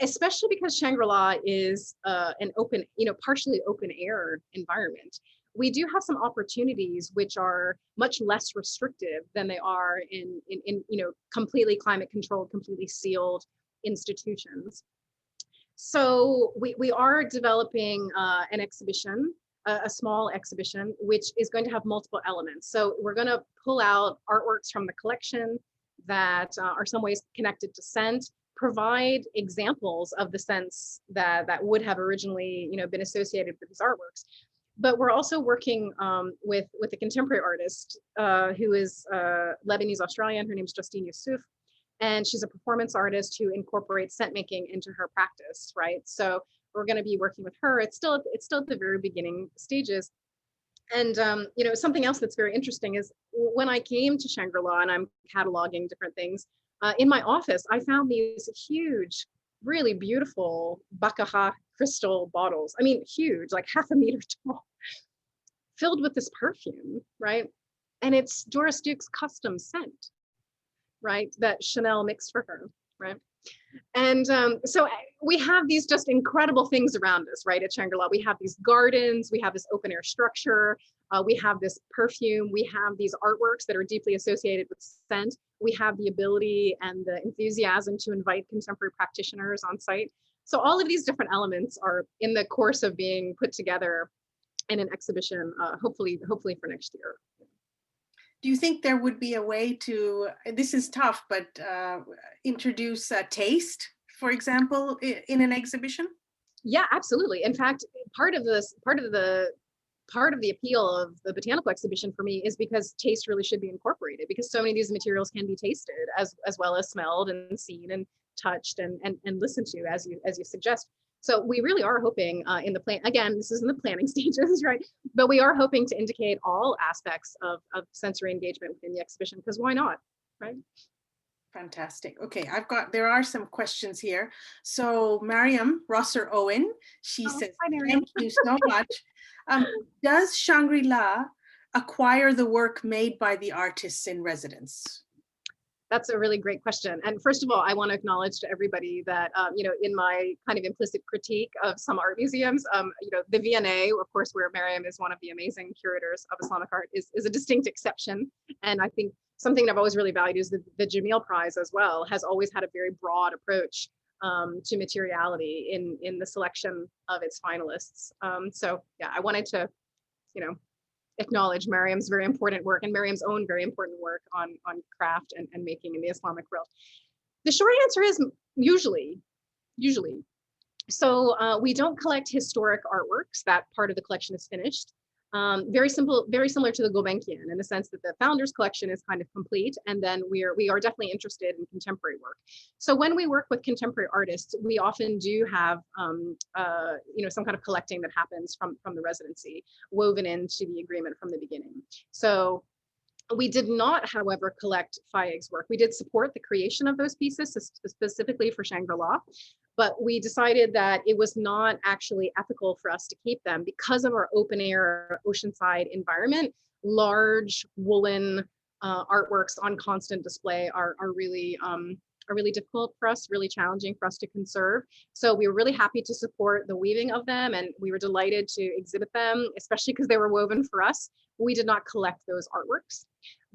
especially because Shangri-La is an open, partially open air environment, we do have some opportunities which are much less restrictive than they are in completely climate controlled, completely sealed institutions. So we are developing an exhibition, a small exhibition, which is going to have multiple elements. So we're going to pull out artworks from the collection that are some ways connected to scent, provide examples of the scents that would have originally been associated with these artworks. But we're also working with a contemporary artist who is Lebanese Australian. Her name is Justine Youssouf. And she's a performance artist who incorporates scent making into her practice, right? So we're going to be working with her. It's still at the very beginning stages. And something else that's very interesting is when I came to Shangri-La and I'm cataloging different things, in my office, I found these huge, really beautiful Baccarat crystal bottles. I mean, huge, like 1/2 meter tall, filled with this perfume, right? And it's Doris Duke's custom scent, right, that Chanel mixed for her, right? And so we have these just incredible things around us, right, at Shangri-La. We have these gardens, we have this open air structure, we have this perfume, we have these artworks that are deeply associated with scent. We have the ability and the enthusiasm to invite contemporary practitioners on site. So all of these different elements are in the course of being put together in an exhibition, hopefully for next year. Do you think there would be a way to, this is tough, but introduce a taste, for example, in an exhibition? Yeah, absolutely. In fact, part of the appeal of the botanical exhibition for me is because taste really should be incorporated, because so many of these materials can be tasted as well as smelled and seen and touched and listened to, as you suggest. So we really are hoping in the plan, again, this is in the planning stages, right? But we are hoping to indicate all aspects of sensory engagement within the exhibition, because why not, right? Fantastic. Okay, there are some questions here. So Mariam Rosser Owen, she says, thank you so much. Does Shangri-La acquire the work made by the artists in residence? That's a really great question. And first of all, I want to acknowledge to everybody that, in my kind of implicit critique of some art museums, the V&A, of course, where Mariam is one of the amazing curators of Islamic art, is a distinct exception. And I think something I've always really valued is the Jamil Prize as well has always had a very broad approach to materiality in the selection of its finalists. So yeah, I wanted to, acknowledge Mariam's very important work and Mariam's own very important work on craft and making in the Islamic world. The short answer is usually. So we don't collect historic artworks. That part of the collection is finished. Very similar to the Gulbenkian in the sense that the founders collection is kind of complete, and then we are definitely interested in contemporary work. So when we work with contemporary artists, we often do have some kind of collecting that happens from the residency woven into the agreement from the beginning. So we did not, however, collect Fayeg's work. We did support the creation of those pieces specifically for Shangri-La, but we decided that it was not actually ethical for us to keep them because of our open air oceanside environment. Large woolen artworks on constant display are really difficult for us, really challenging for us to conserve. So we were really happy to support the weaving of them, and we were delighted to exhibit them, especially because they were woven for us. We did not collect those artworks,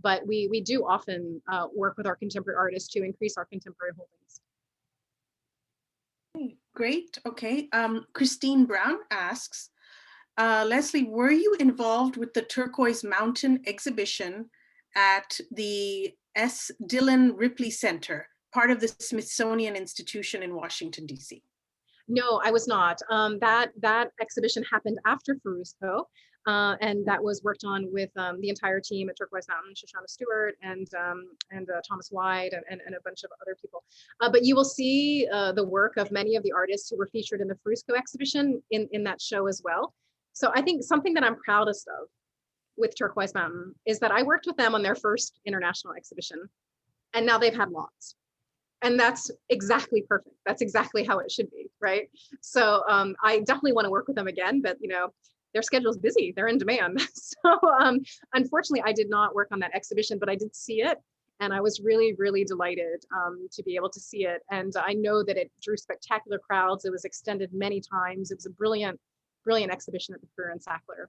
but we do often work with our contemporary artists to increase our contemporary holdings. Great. Okay. Christine Brown asks, Leslie, were you involved with the Turquoise Mountain exhibition at the S. Dillon Ripley Center, part of the Smithsonian Institution in Washington, D.C.? No, I was not. That exhibition happened after Ferozkoh, and that was worked on with the entire team at Turquoise Mountain, Shoshana Stewart and Thomas White and a bunch of other people. But you will see the work of many of the artists who were featured in the Ferozkoh exhibition in that show as well. So I think something that I'm proudest of with Turquoise Mountain is that I worked with them on their first international exhibition, and now they've had lots. And that's exactly perfect. That's exactly how it should be, right? So I definitely want to work with them again, but their schedule's busy, they're in demand. So unfortunately, I did not work on that exhibition, but I did see it. And I was really, really delighted to be able to see it. And I know that it drew spectacular crowds. It was extended many times. It was a brilliant, brilliant exhibition at the Fair and Sackler.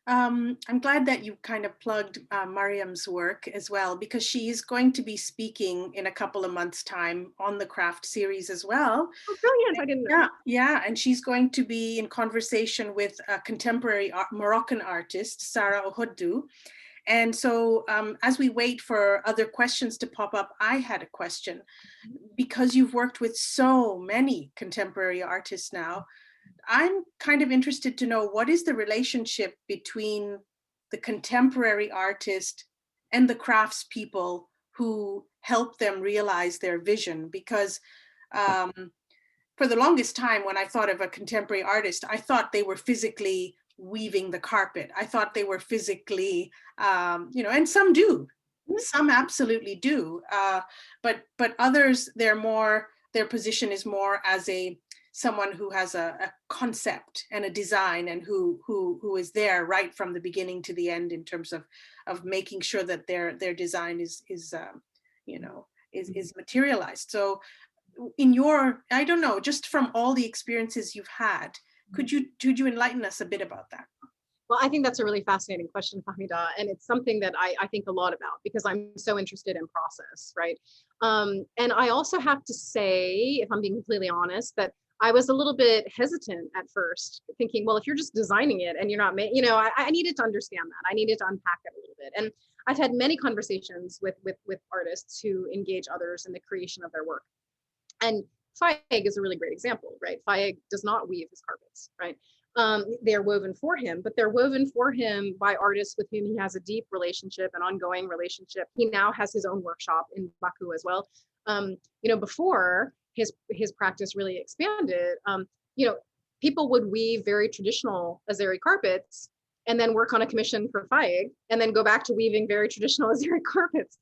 I'm glad that you kind of plugged Mariam's work as well, because she is going to be speaking in a couple of months' time on the craft series as well. Oh, brilliant. I didn't know. Yeah, yeah, and she's going to be in conversation with a contemporary Moroccan artist, Sarah Ohoddu. And so as we wait for other questions to pop up, I had a question. Because you've worked with so many contemporary artists now, I'm kind of interested to know, what is the relationship between the contemporary artist and the craftspeople who help them realize their vision? Because for the longest time, when I thought of a contemporary artist, I thought they were physically weaving the carpet. I thought they were physically, and some do, some absolutely do. But others, their position is more as someone who has a concept and a design, and who is there right from the beginning to the end in terms of making sure that their design is materialized. So in your, I don't know, just from all the experiences you've had, could you enlighten us a bit about that? Well, I think that's a really fascinating question, Fahmida, and it's something that I think a lot about because I'm so interested in process, right? And I also have to say, if I'm being completely honest, that I was a little bit hesitant at first, thinking, well, if you're just designing it and you're not, I needed to understand that. I needed to unpack it a little bit. And I've had many conversations with artists who engage others in the creation of their work. And Fayeg is a really great example, right? Fayeg does not weave his carpets, right? They're woven for him, but they're woven for him by artists with whom he has a deep relationship, an ongoing relationship. He now has his own workshop in Baku as well. Before his practice really expanded, people would weave very traditional Azeri carpets and then work on a commission for Fayeg and then go back to weaving very traditional Azeri carpets.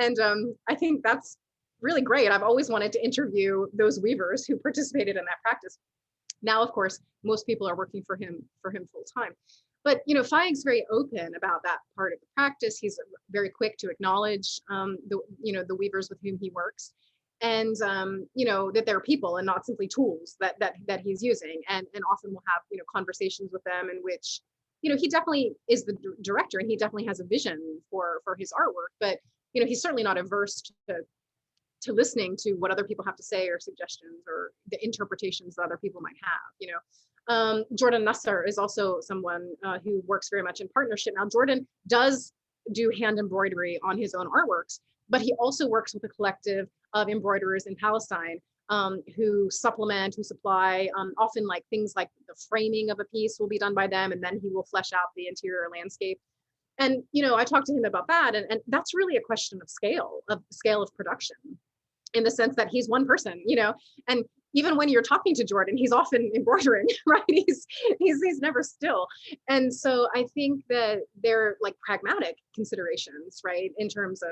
And I think that's really great. I've always wanted to interview those weavers who participated in that practice. Now, of course, most people are working for him full time. But Fayeg's very open about that part of the practice. He's very quick to acknowledge the weavers with whom he works, and that they're people and not simply tools that he's using. And often we'll have conversations with them in which he definitely is the director and he definitely has a vision for his artwork, but he's certainly not averse to listening to what other people have to say or suggestions or the interpretations that other people might have. Jordan Nasser is also someone who works very much in partnership. Now, Jordan does do hand embroidery on his own artworks, but he also works with a collective of embroiderers in Palestine who supply often like things like the framing of a piece will be done by them, and then he will flesh out the interior landscape. And I talked to him about that, and that's really a question of scale of production, in the sense that he's one person, and even when you're talking to Jordan, he's often embroidering, right? He's never still. And so I think that they're like pragmatic considerations, right, in terms of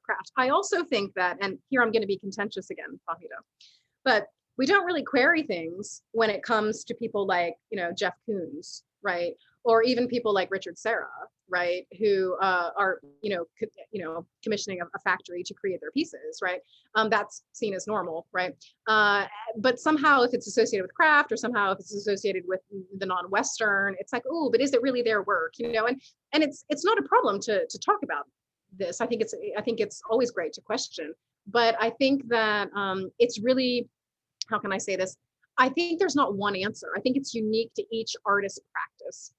craft. I also think that, and here I'm going to be contentious again, Fahmida, but we don't really query things when it comes to people like Jeff Koons, right, or even people like Richard Serra, right, who are commissioning a factory to create their pieces, right? That's seen as normal, right? But somehow, if it's associated with craft, or somehow if it's associated with the non-Western, it's like, oh, but is it really their work? And it's not a problem to talk about this. I think it's always great to question, but I think that it's really, how can I say this? I think there's not one answer. I think it's unique to each artist's practice.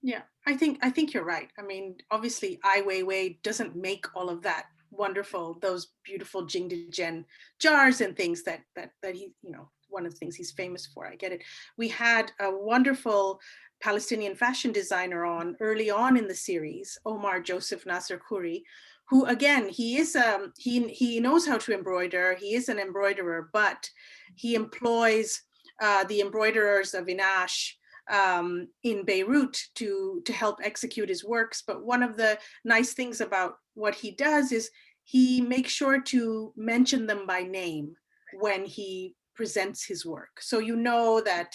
Yeah, I think you're right. I mean, obviously, Ai Weiwei doesn't make all of that wonderful, those beautiful Jingdezhen jars and things that he, one of the things he's famous for. I get it. We had a wonderful Palestinian fashion designer on early on in the series, Omar Joseph Nasser Khoury, who again, he is he knows how to embroider. He is an embroiderer, but he employs the embroiderers of Inash in Beirut to help execute his works. But one of the nice things about what he does is he makes sure to mention them by name when he presents his work. So that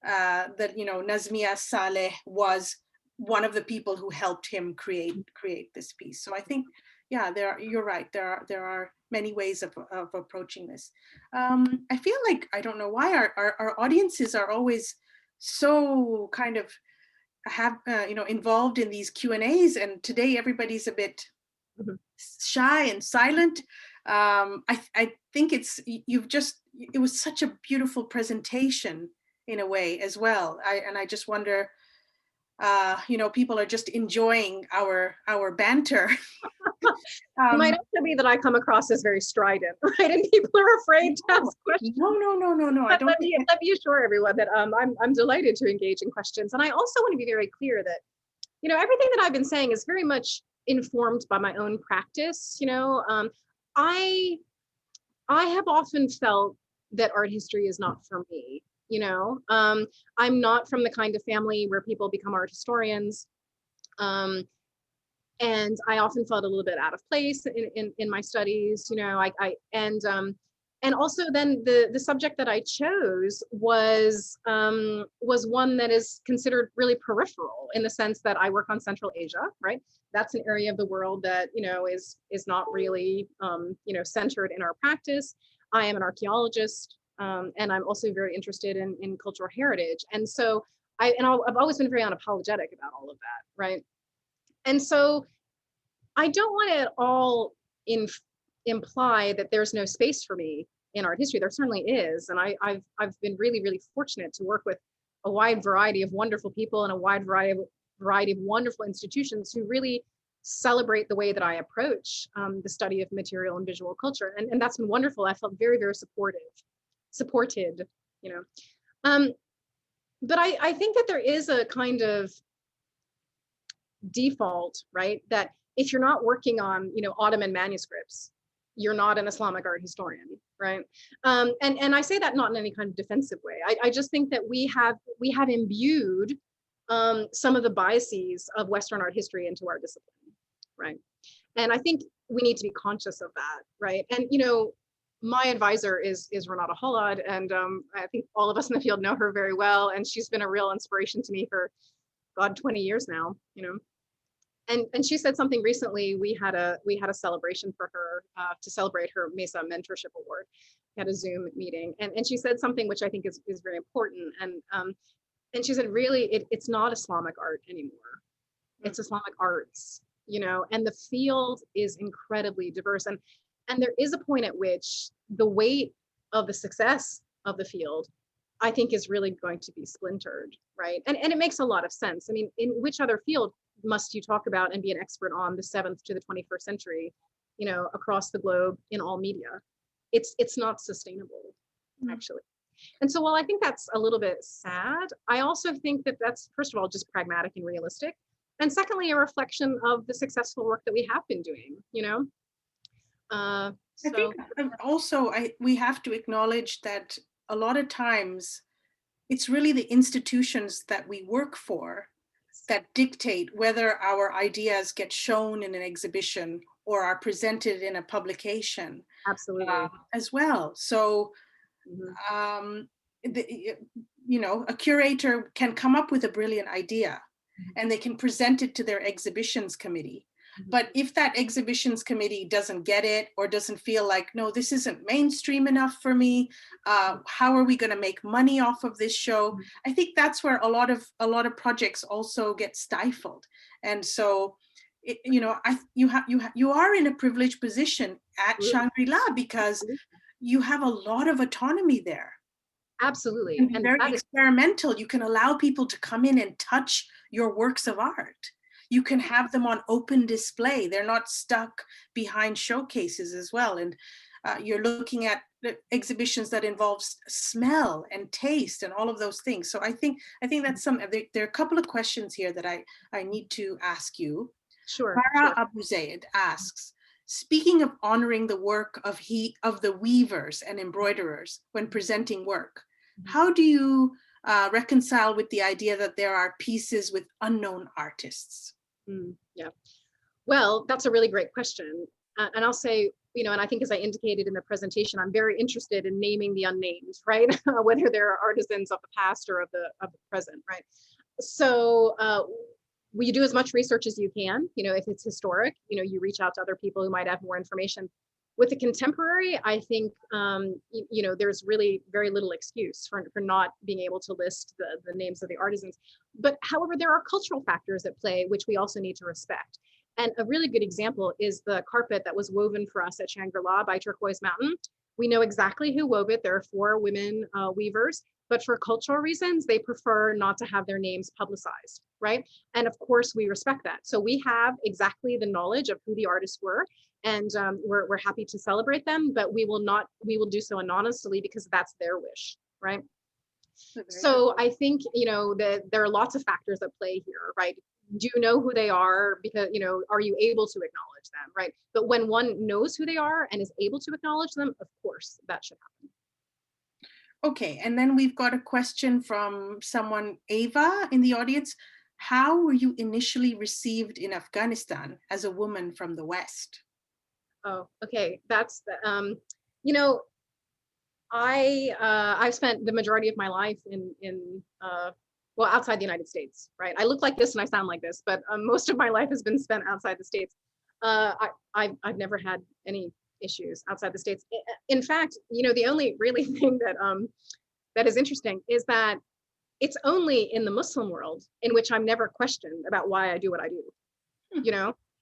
Nazmiya Saleh was one of the people who helped him create this piece. So I think, yeah, you're right. There are many ways of approaching this. I feel like, I don't know why our audiences are always so kind of have, involved in these Q&As, and today everybody's a bit shy and silent. I think it was such a beautiful presentation in a way as well. I just wonder, people are just enjoying our banter. It might also be that I come across as very strident, right? And people are afraid to ask questions. No. I don't. Let me assure everyone that I'm delighted to engage in questions. And I also want to be very clear that, everything that I've been saying is very much informed by my own practice. I have often felt that art history is not for me. I'm not from the kind of family where people become art historians. And I often felt a little bit out of place in my studies, and also then the subject that I chose was one that is considered really peripheral, in the sense that I work on Central Asia, right? That's an area of the world that, is not really, centered in our practice. I am an archaeologist, and I'm also very interested in cultural heritage. And so I've always been very unapologetic about all of that, right? And so I don't want to at all imply that there's no space for me in art history. There certainly is. And I've been really, really fortunate to work with a wide variety of wonderful people and a wide variety of wonderful institutions who really celebrate the way that I approach the study of material and visual culture. And that's been wonderful. I felt very, very supported, But I think that there is a kind of default, right? That if you're not working on, Ottoman manuscripts, you're not an Islamic art historian, right? And I say that not in any kind of defensive way. I just think that we have imbued some of the biases of Western art history into our discipline, right? And I think we need to be conscious of that, right? And my advisor is Renata Hollad, and I think all of us in the field know her very well, and she's been a real inspiration to me for 20 years now, And she said something recently. We had a celebration for her to celebrate her MESA Mentorship Award. We had a Zoom meeting, and she said something which I think is very important. And she said, really, it's not Islamic art anymore. It's Islamic arts, and the field is incredibly diverse. And there is a point at which the weight of the success of the field, I think, is really going to be splintered, right? And it makes a lot of sense. I mean, in which other field must you talk about and be an expert on the 7th to the 21st century, across the globe in all media? It's not sustainable, actually. And so while I think that's a little bit sad, I also think that that's, first of all, just pragmatic and realistic. And secondly, a reflection of the successful work that we have been doing, I think also we have to acknowledge that a lot of times it's really the institutions that we work for that dictate whether our ideas get shown in an exhibition or are presented in a publication. Absolutely. As well. So, a curator can come up with a brilliant idea and they can present it to their exhibitions committee. But if that exhibitions committee doesn't get it or doesn't feel like, no, this isn't mainstream enough for me, how are we going to make money off of this show? I think that's where a lot of projects also get stifled. And so, you are in a privileged position at Shangri-La because you have a lot of autonomy there. Absolutely. And very experimental. You can allow people to come in and touch your works of art. You can have them on open display. They're not stuck behind showcases as well. And you're looking at exhibitions that involve smell and taste and all of those things. So I think that's there are a couple of questions here that I need to ask you. Sure. Farah Abu Zaid asks, speaking of honoring the work of the weavers and embroiderers when presenting work, how do you reconcile with the idea that there are pieces with unknown artists? Yeah, well, that's a really great question. And I'll say, and I think as I indicated in the presentation, I'm very interested in naming the unnamed, right? Whether they're artisans of the past or of the present, right? So you do as much research as you can, if it's historic, you reach out to other people who might have more information. With the contemporary, I think, there's really very little excuse for not being able to list the names of the artisans. But however, there are cultural factors at play, which we also need to respect. And a really good example is the carpet that was woven for us at Shangri-La by Turquoise Mountain. We know exactly who wove it. There are 4 women weavers, but for cultural reasons, they prefer not to have their names publicized, right? And of course, we respect that. So we have exactly the knowledge of who the artists were, and we're happy to celebrate them, but we will do so anonymously because that's their wish, right? So I think, that there are lots of factors at play here, right? Do you know who they are? Because, are you able to acknowledge them, right? But when one knows who they are and is able to acknowledge them, of course, that should happen. Okay, and then we've got a question from someone, Ava, in the audience. How were you initially received in Afghanistan as a woman from the West? Oh, okay. That's the, I've spent the majority of my life well, outside the United States, right? I look like this and I sound like this, but most of my life has been spent outside the States. I've never had any issues outside the States. In fact, the only really thing that is interesting is that it's only in the Muslim world in which I'm never questioned about why I do what I do.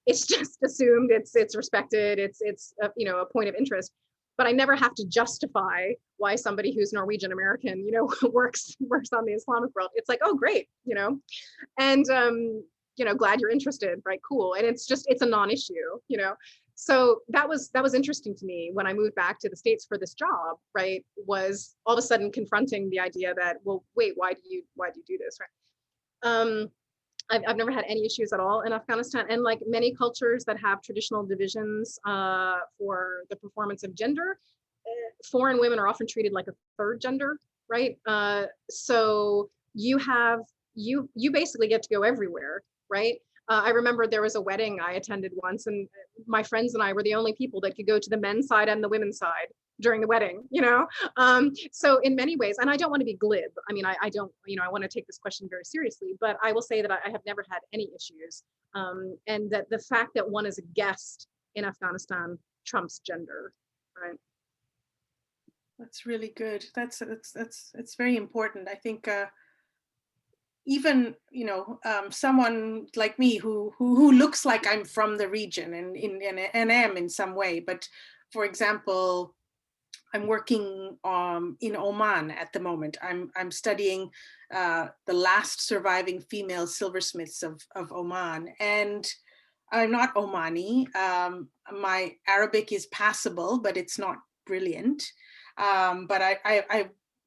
It's just assumed, it's respected, it's a point of interest. But I never have to justify why somebody who's Norwegian American, works on the Islamic world. It's like, oh, great, and glad you're interested, right? Cool. And it's a non-issue, So that was interesting to me when I moved back to the States for this job, right? Was all of a sudden confronting the idea that, well, wait, why do you do this, right? I've never had any issues at all in Afghanistan, and like many cultures that have traditional divisions for the performance of gender, foreign women are often treated like a third gender, right? So you basically get to go everywhere, right? I remember there was a wedding I attended once, and my friends and I were the only people that could go to the men's side and the women's side during the wedding, So in many ways, and I don't want to be glib. I mean, I don't, I want to take this question very seriously, but I will say that I have never had any issues. And that the fact that one is a guest in Afghanistan trumps gender, right? That's really good. That's very important. I think even someone like me who looks like I'm from the region and am in some way, but for example, I'm working in Oman at the moment. I'm studying the last surviving female silversmiths of Oman, and I'm not Omani. My Arabic is passable, but it's not brilliant. But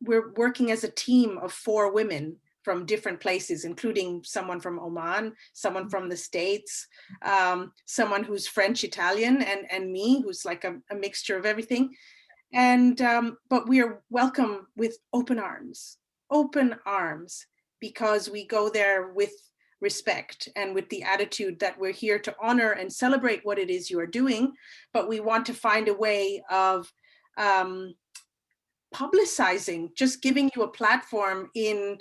we're working as a team of 4 women from different places, including someone from Oman, someone from the States, someone who's French Italian, and me, who's like a mixture of everything. And but we are welcome with open arms, because we go there with respect and with the attitude that we're here to honor and celebrate what it is you are doing, but we want to find a way of publicizing, just giving you a platform in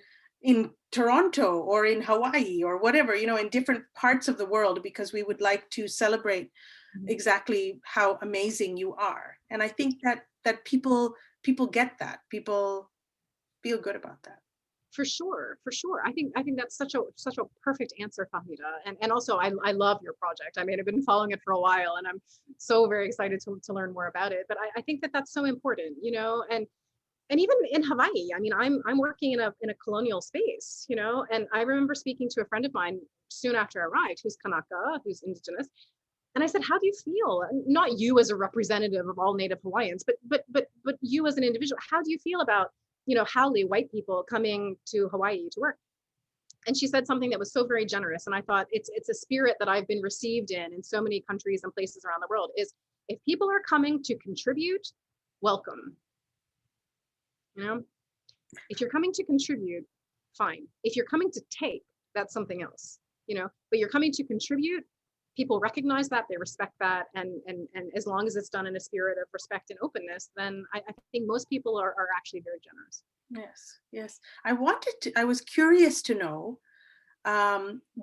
Toronto or in Hawaii or whatever, in different parts of the world, because we would like to celebrate exactly how amazing you are. And I think that people get that. People feel good about that. For sure. I think that's such a perfect answer, Fahmida. And also I love your project. I mean, I've been following it for a while, and I'm so very excited to learn more about it. But I think that's so important, and even in Hawaii, I mean, I'm working in a colonial space, and I remember speaking to a friend of mine soon after I arrived, who's Kanaka, who's indigenous. And I said, how do you feel? Not you as a representative of all Native Hawaiians, but you as an individual. How do you feel about, haole, white people coming to Hawaii to work? And she said something that was so very generous. And I thought it's a spirit that I've been received in so many countries and places around the world, is if people are coming to contribute, welcome. If you're coming to contribute, fine. If you're coming to take, that's something else, but you're coming to contribute. People recognize that, they respect that, and as long as it's done in a spirit of respect and openness, then I think most people are actually very generous. Yes. I was curious to know,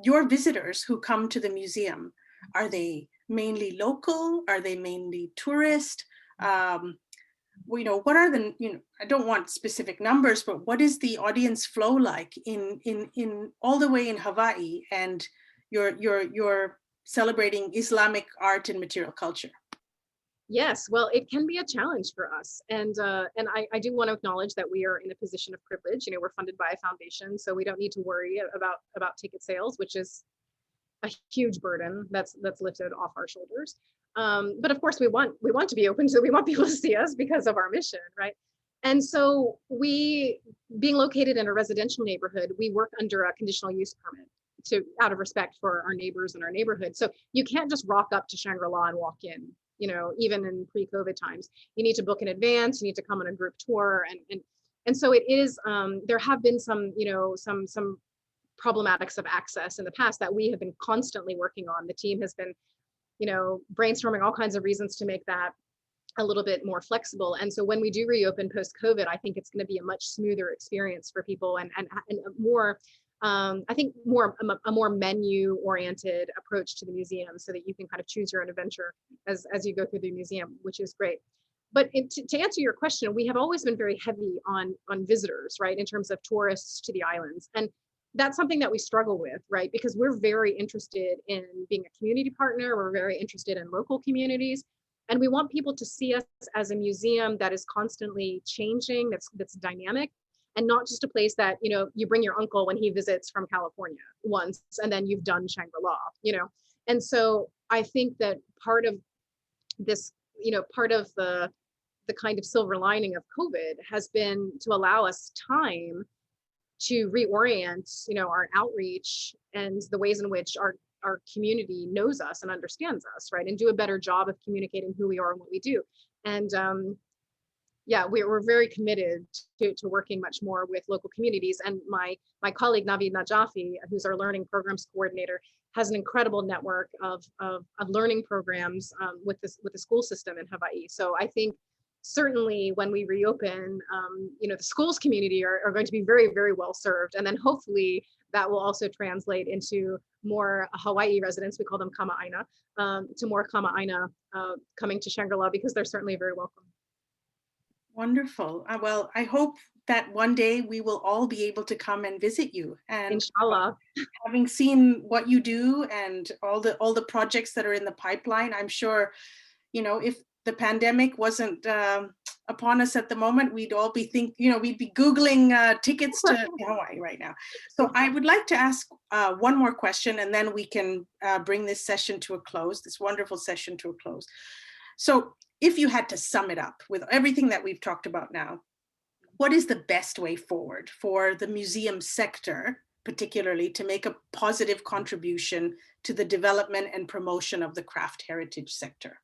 your visitors who come to the museum, are they mainly local? Are they mainly tourist? What are the, I don't want specific numbers, but what is the audience flow like in all the way in Hawaii, and you're celebrating Islamic art and material culture? Yes, well, it can be a challenge for us. And I do want to acknowledge that we are in a position of privilege. We're funded by a foundation, so we don't need to worry about ticket sales, which is a huge burden that's lifted off our shoulders. But of course, we want to be open, so we want people to see us because of our mission, right? And so being located in a residential neighborhood, we work under a conditional use permit out of respect for our neighbors and our neighborhood. So you can't just rock up to Shangri-La and walk in, even in pre-COVID times. You need to book in advance, you need to come on a group tour. And so it is, there have been some problematics of access in the past that we have been constantly working on. The team has been, brainstorming all kinds of reasons to make that a little bit more flexible. And so when we do reopen post-COVID, I think it's going to be a much smoother experience for people, and a more, I think a more menu-oriented approach to the museum, so that you can kind of choose your own adventure as you go through the museum, which is great. But to answer your question, we have always been very heavy on visitors, right, in terms of tourists to the islands. And that's something that we struggle with, right? Because we're very interested in being a community partner. We're very interested in local communities. And we want people to see us as a museum that is constantly changing, that's dynamic, and not just a place that, you bring your uncle when he visits from California once, and then you've done Shangri-La, And so I think that part of this, part of the kind of silver lining of COVID has been to allow us time to reorient, our outreach and the ways in which our community knows us and understands us, right? And do a better job of communicating who we are and what we do. And yeah, we're very committed to working much more with local communities. And my colleague Navid Najafi, who's our learning programs coordinator, has an incredible network of learning programs with the school system in Hawaii. So I think certainly when we reopen, the schools community are going to be very, very well served. And then hopefully that will also translate into more Hawaii residents, we call them kama'aina, to more kama'aina coming to Shangri-La, because they're certainly very welcome. Wonderful. Well, I hope that one day we will all be able to come and visit you. And inshallah, having seen what you do and all the projects that are in the pipeline, I'm sure, if the pandemic wasn't upon us at the moment, we'd all be we'd be Googling tickets to Hawaii right now. So I would like to ask one more question, and then we can bring this session to a close, this wonderful session to a close. So if you had to sum it up with everything that we've talked about now, what is the best way forward for the museum sector, particularly, to make a positive contribution to the development and promotion of the craft heritage sector?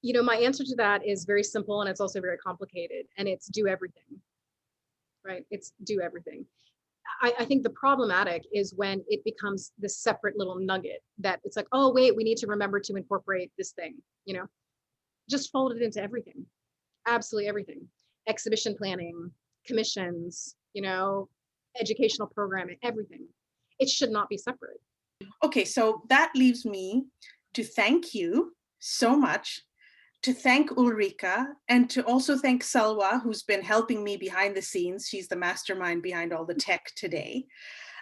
My answer to that is very simple, and it's also very complicated, and it's do everything, right? It's do everything. I think the problematic is when it becomes this separate little nugget that it's like, oh, wait, we need to remember to incorporate this thing, just fold it into everything, absolutely everything. Exhibition planning, commissions, educational programming, everything. It should not be separate. Okay, so that leaves me to thank you so much, to thank Ulrika, and to also thank Salwa, who's been helping me behind the scenes. She's the mastermind behind all the tech today.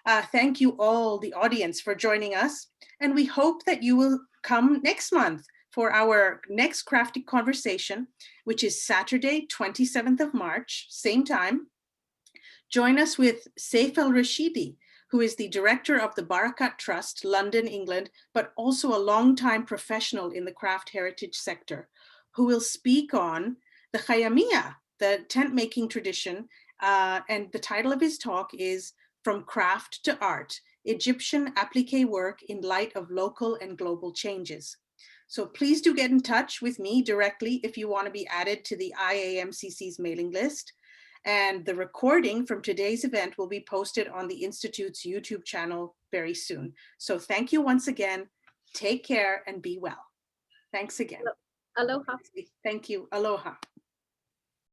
Thank you all, the audience, for joining us. And we hope that you will come next month for our next crafting conversation, which is Saturday, 27th of March, same time. Join us with Saif El-Rashidi, who is the director of the Barakat Trust, London, England, but also a longtime professional in the craft heritage sector, who will speak on the Khayamiya, the tent making tradition. And the title of his talk is From Craft to Art, Egyptian applique work in light of local and global changes. So please do get in touch with me directly if you want to be added to the IAMCC's mailing list. And the recording from today's event will be posted on the Institute's YouTube channel very soon. So thank you once again. Take care and be well. Thanks again. Aloha. Thank you. Aloha.